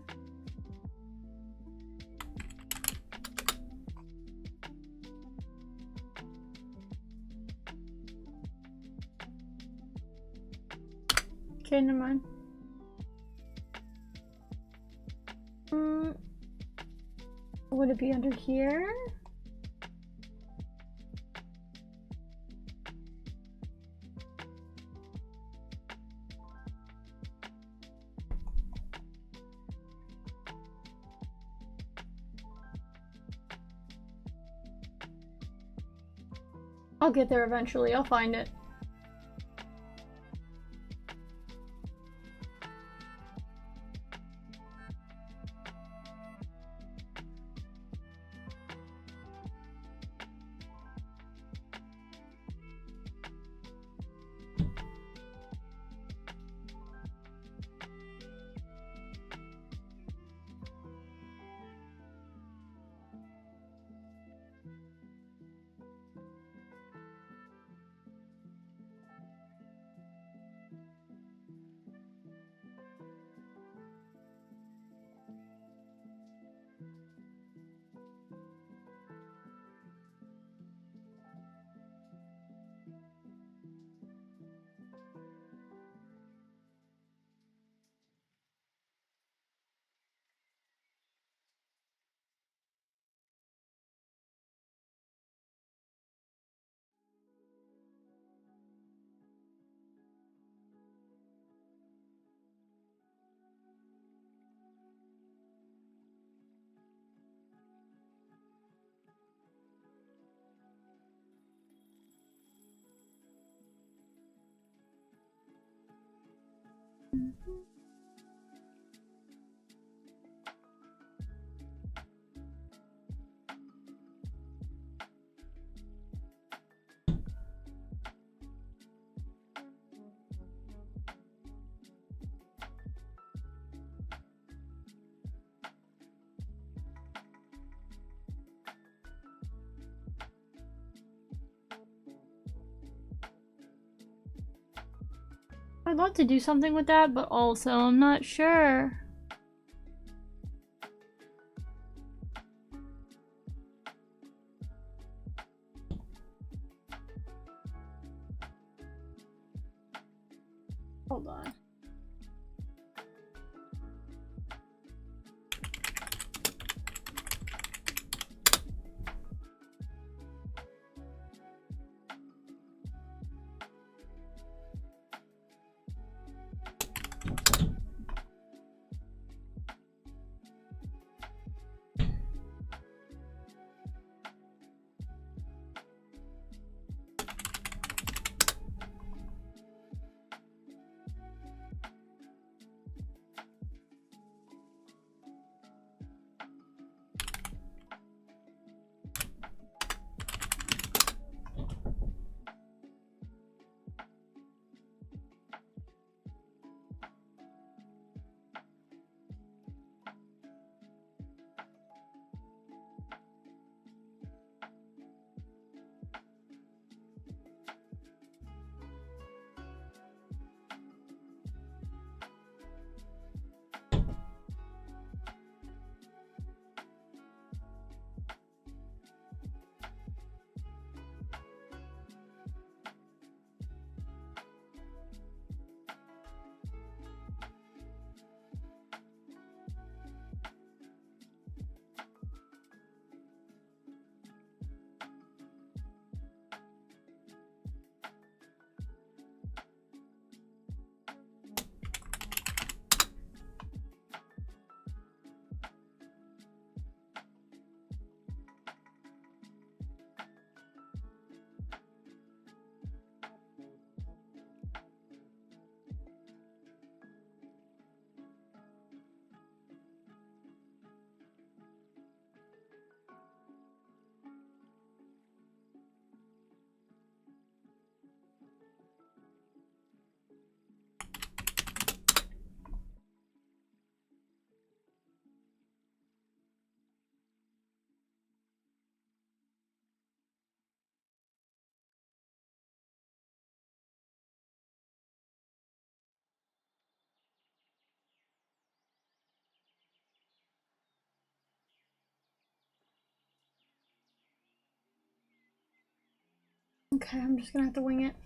Okay, never mind. Would it be under here? I'll get there eventually. I'll find it. I'd love to do something with that, but also I'm not sure. Hold on. Okay, I'm just gonna have to wing it.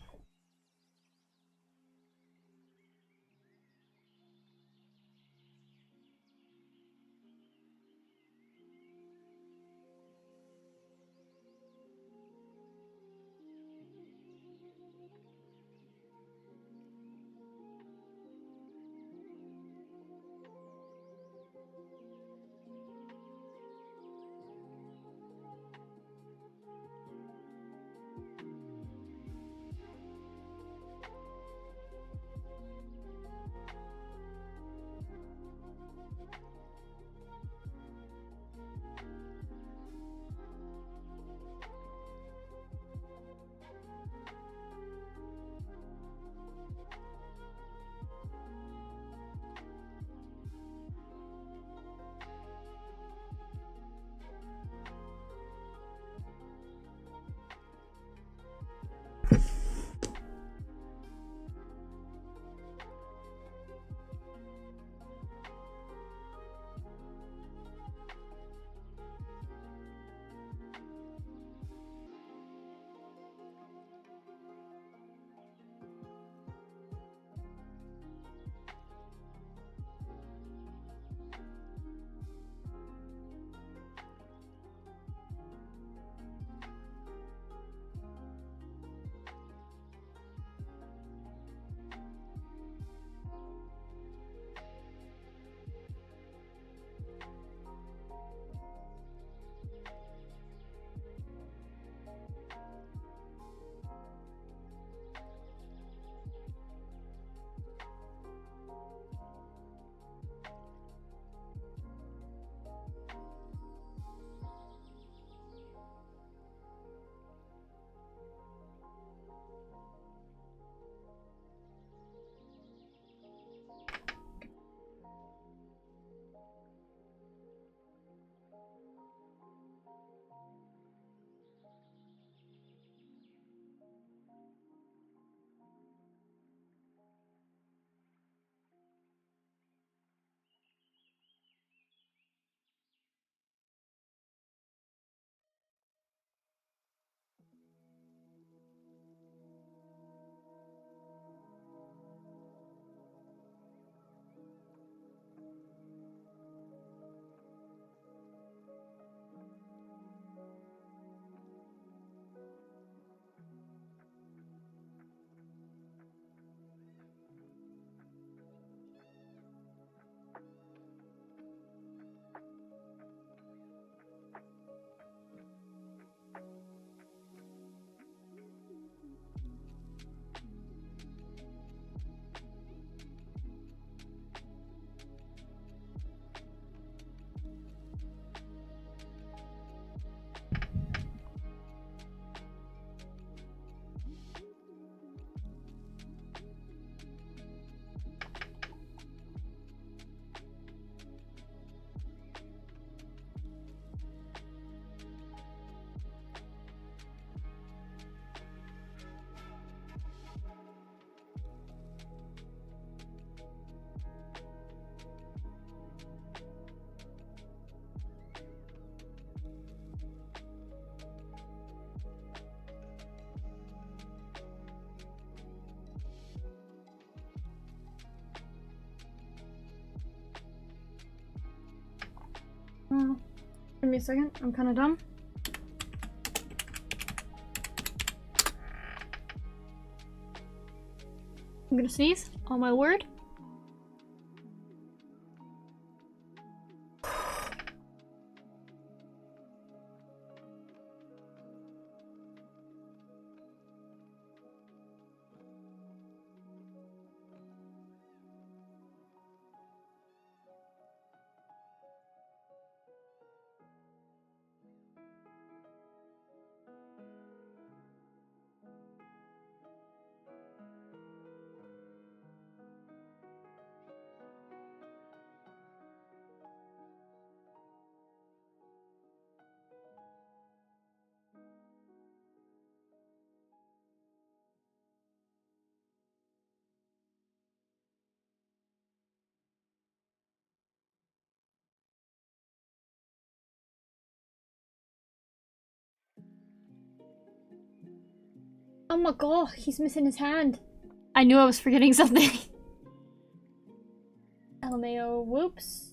Give me a second. I'm kind of dumb. I'm gonna sneeze. On my word. Oh my god, he's missing his hand. I knew I was forgetting something. LMAO, whoops.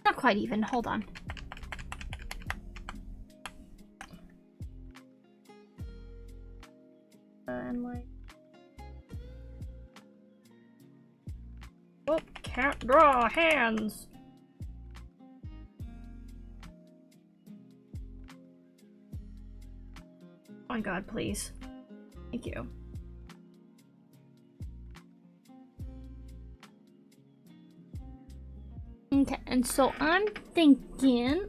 Not quite even, hold on. And like... Oh, can't draw hands! Oh my god, please. Thank you. Okay, and so I'm thinking...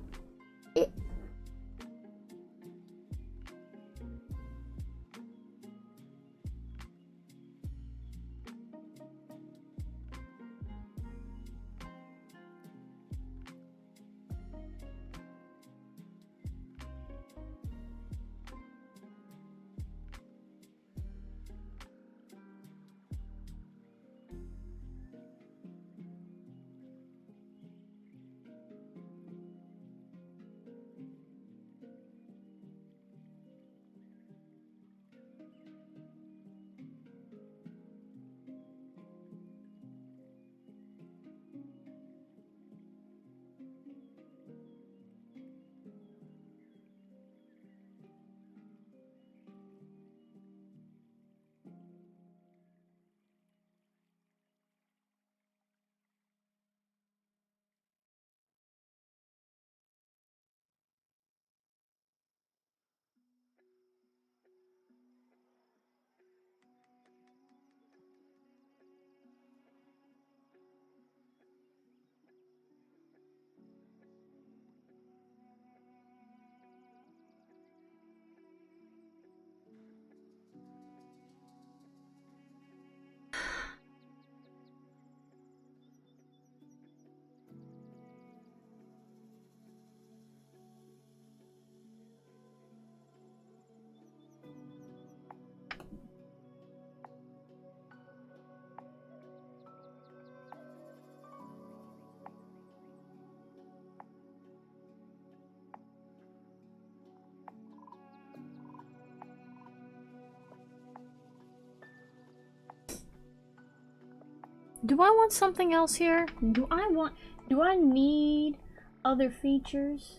Do I want something else here? Do I need other features?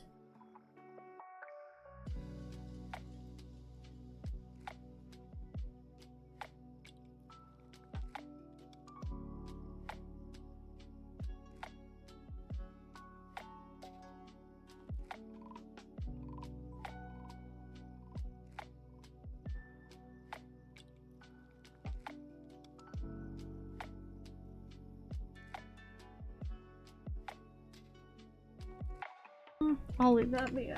I'll leave that be.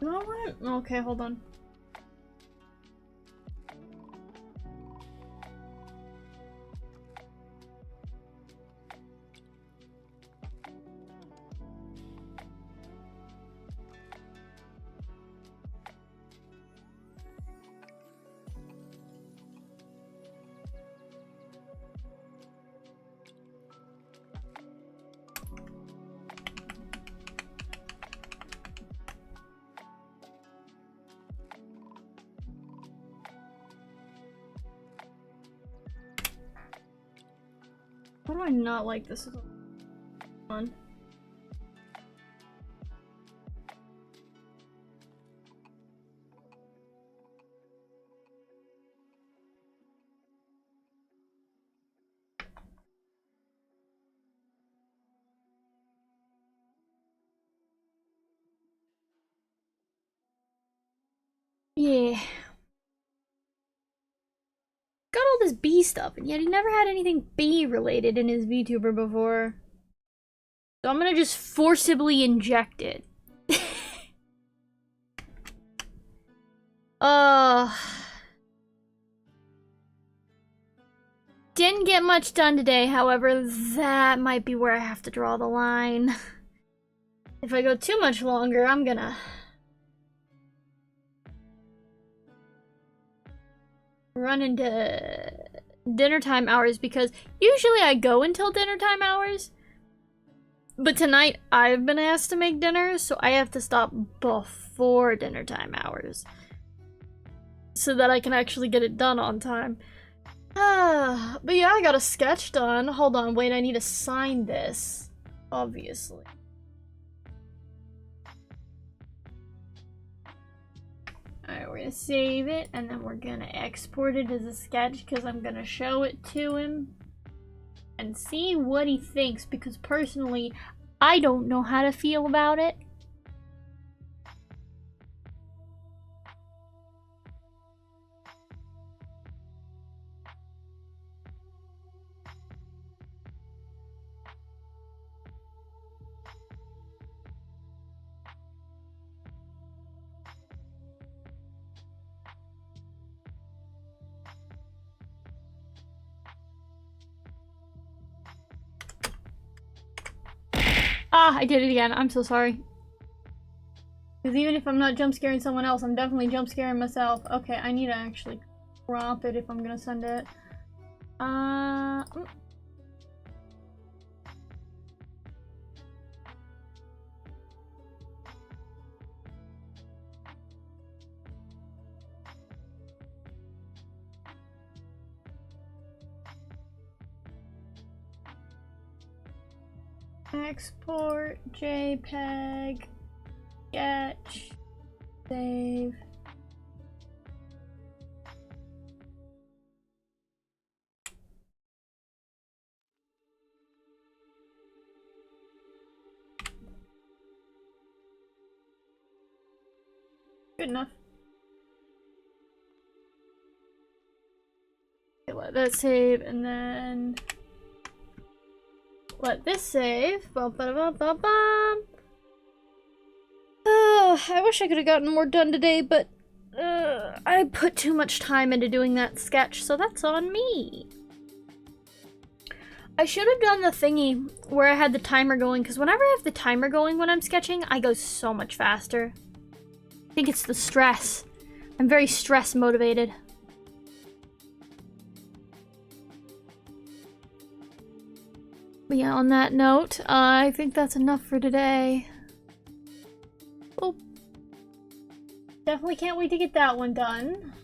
Do I want it? Okay, hold on. Why do I not like this? Fun. Yeah. Got all this bee stuff, and yet he never had anything bee related in his VTuber before. So I'm gonna just forcibly inject it. Didn't get much done today, however, that might be where I have to draw the line. If I go too much longer, I'm gonna run into dinner time hours, because usually I go until dinner time hours. But tonight I've been asked to make dinner, so I have to stop before dinner time hours so that I can actually get it done on time. But yeah, I got a sketch done. Hold on, wait, I need to sign this, obviously. Alright, we're gonna save it, and then we're gonna export it as a sketch, because I'm gonna show it to him and see what he thinks, because personally, I don't know how to feel about it. Ah, I did it again. I'm so sorry. Because even if I'm not jump scaring someone else, I'm definitely jump scaring myself. Okay, I need to actually crop it if I'm gonna send it. Export, JPEG, sketch, save. Good enough. Okay, let that save, and then let this save. I wish I could have gotten more done today, but I put too much time into doing that sketch, so that's on me. I should have done the thingy where I had the timer going, because whenever I have the timer going when I'm sketching, I go so much faster. I think it's the stress. I'm very stress motivated. But yeah, on that note, I think that's enough for today. Oh. Definitely can't wait to get that one done.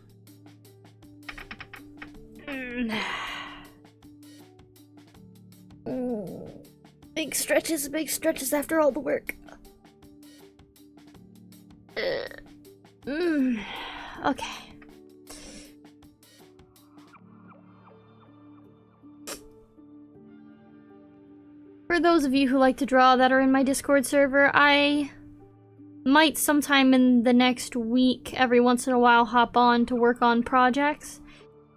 Big stretches after all the work. Okay. For those of you who like to draw that are in my Discord server, I might sometime in the next week, every once in a while, hop on to work on projects.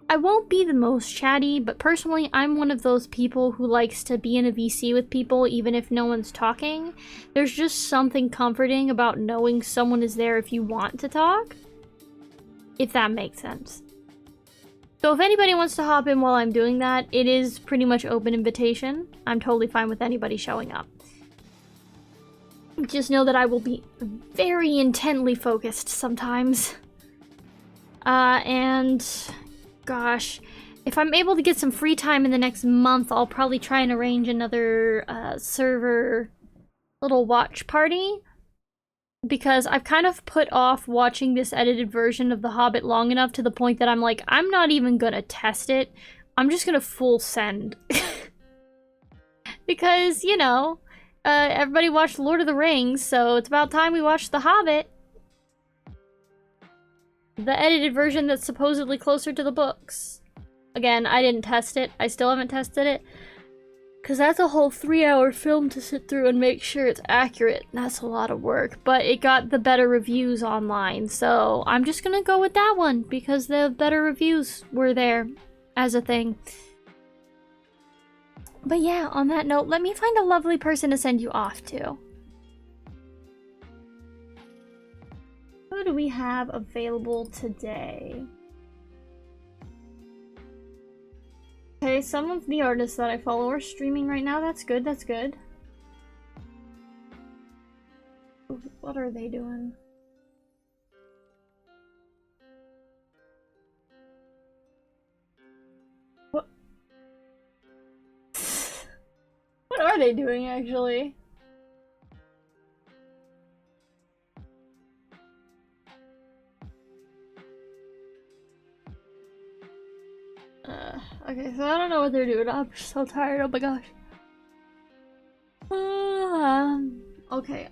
I won't be the most chatty, but personally, I'm one of those people who likes to be in a VC with people even if no one's talking. There's just something comforting about knowing someone is there if you want to talk. If that makes sense. So if anybody wants to hop in while I'm doing that, it is pretty much open invitation. I'm totally fine with anybody showing up. Just know that I will be very intently focused sometimes. And gosh, if I'm able to get some free time in the next month, I'll probably try and arrange another server little watch party. Because I've kind of put off watching this edited version of The Hobbit long enough to the point that I'm like, I'm not even gonna test it. I'm just gonna full send. Because, you know, everybody watched Lord of the Rings, so it's about time we watched The Hobbit. The edited version that's supposedly closer to the books. Again, I didn't test it. I still haven't tested it. Because that's a whole 3-hour film to sit through and make sure it's accurate. That's a lot of work. But it got the better reviews online, so I'm just gonna go with that one because the better reviews were there as a thing. But yeah, on that note, let me find a lovely person to send you off to. Who do we have available today? Okay, some of the artists that I follow are streaming right now. That's good, that's good. What are they doing? What? What are they doing, actually? Okay, so I don't know what they're doing. I'm so tired. Oh my gosh. Okay,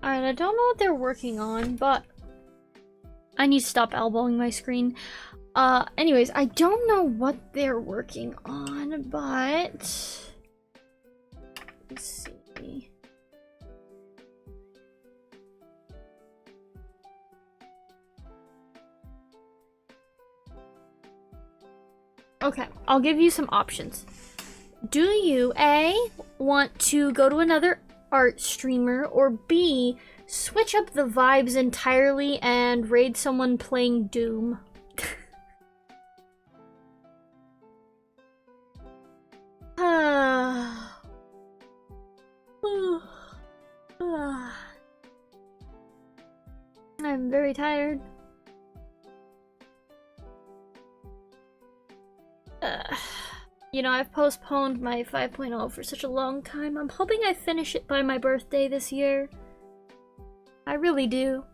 Alright, I don't know what they're working on, but I need to stop elbowing my screen. Anyways, I don't know what they're working on, but let's see. Okay, I'll give you some options. Do you A, want to go to another art streamer, or B, switch up the vibes entirely and raid someone playing Doom? I'm very tired. You know, I've postponed my 5.0 for such a long time. I'm hoping I finish it by my birthday this year. I really do.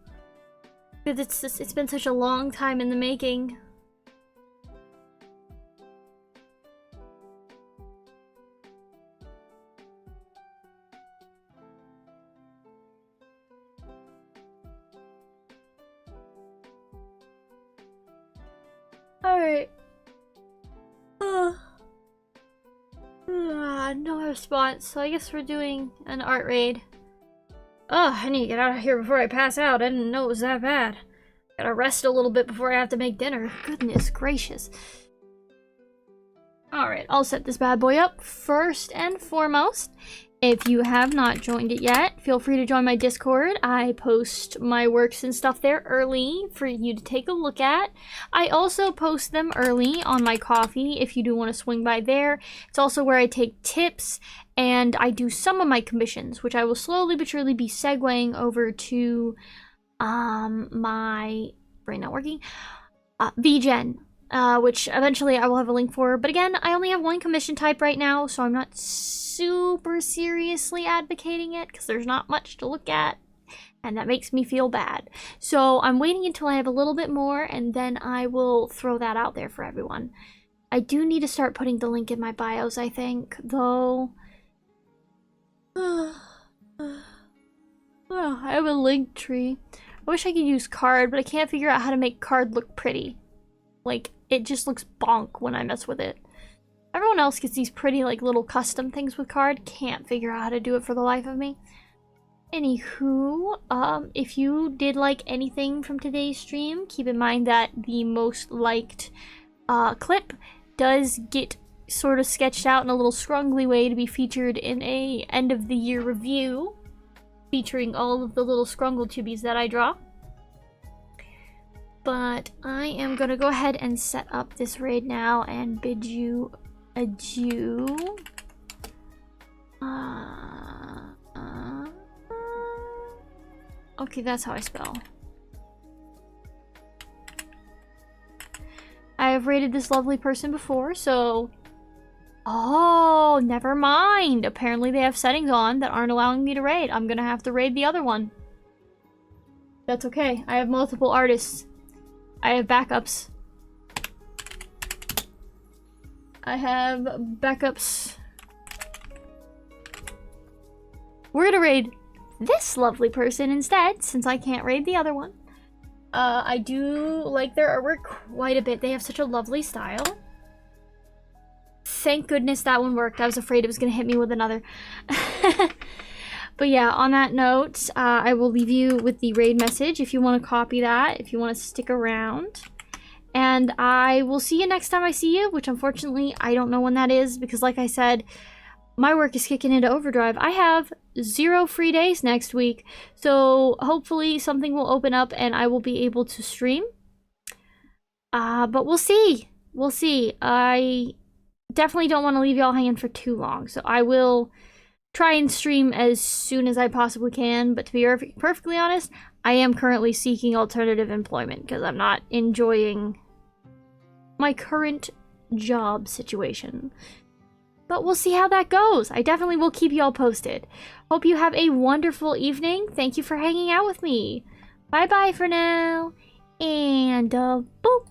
Because it's been such a long time in the making. Alright. No response, so I guess we're doing an art raid. Oh, I need to get out of here before I pass out. I didn't know it was that bad. Gotta rest a little bit before I have to make dinner. Goodness gracious. Alright, I'll set this bad boy up. First and foremost, if you have not joined it yet, feel free to join my Discord. I post my works and stuff there early for you to take a look at. I also post them early on my Ko-fi if you do want to swing by there. It's also where I take tips and I do some of my commissions, which I will slowly but surely be segueing over to my brain not working, VGen. Which eventually I will have a link for. But again, I only have one commission type right now, so I'm not super seriously advocating it because there's not much to look at, and that makes me feel bad. So I'm waiting until I have a little bit more, and then I will throw that out there for everyone. I do need to start putting the link in my bios, I think, though. I have a link tree. I wish I could use card, but I can't figure out how to make card look pretty. Like, it just looks bonk when I mess with it. Everyone else gets these pretty, like, little custom things with card. Can't figure out how to do it for the life of me. Anywho, if you did like anything from today's stream, keep in mind that the most liked clip does get sort of sketched out in a little scrungly way to be featured in a end of the year review, featuring all of the little scrungle tubies that I draw. But I am gonna go ahead and set up this raid now and bid you adieu. Okay, that's how I spell. I have raided this lovely person before, so... Oh, never mind. Apparently they have settings on that aren't allowing me to raid. I'm gonna have to raid the other one. That's okay. I have multiple artists. I have backups. I have backups. We're gonna raid this lovely person instead, since I can't raid the other one. I do like their artwork quite a bit. They have such a lovely style. Thank goodness that one worked. I was afraid it was gonna hit me with another. But yeah, on that note, I will leave you with the raid message if you want to copy that, if you want to stick around. And I will see you next time I see you, which unfortunately I don't know when that is, because like I said, my work is kicking into overdrive. I have 0 free days next week, so hopefully something will open up and I will be able to stream. But we'll see. We'll see. I definitely don't want to leave y'all hanging for too long, so I will try and stream as soon as I possibly can, but to be perfectly honest, I am currently seeking alternative employment because I'm not enjoying my current job situation. But we'll see how that goes. I definitely will keep you all posted. Hope you have a wonderful evening. Thank you for hanging out with me. Bye-bye for now. And, boop.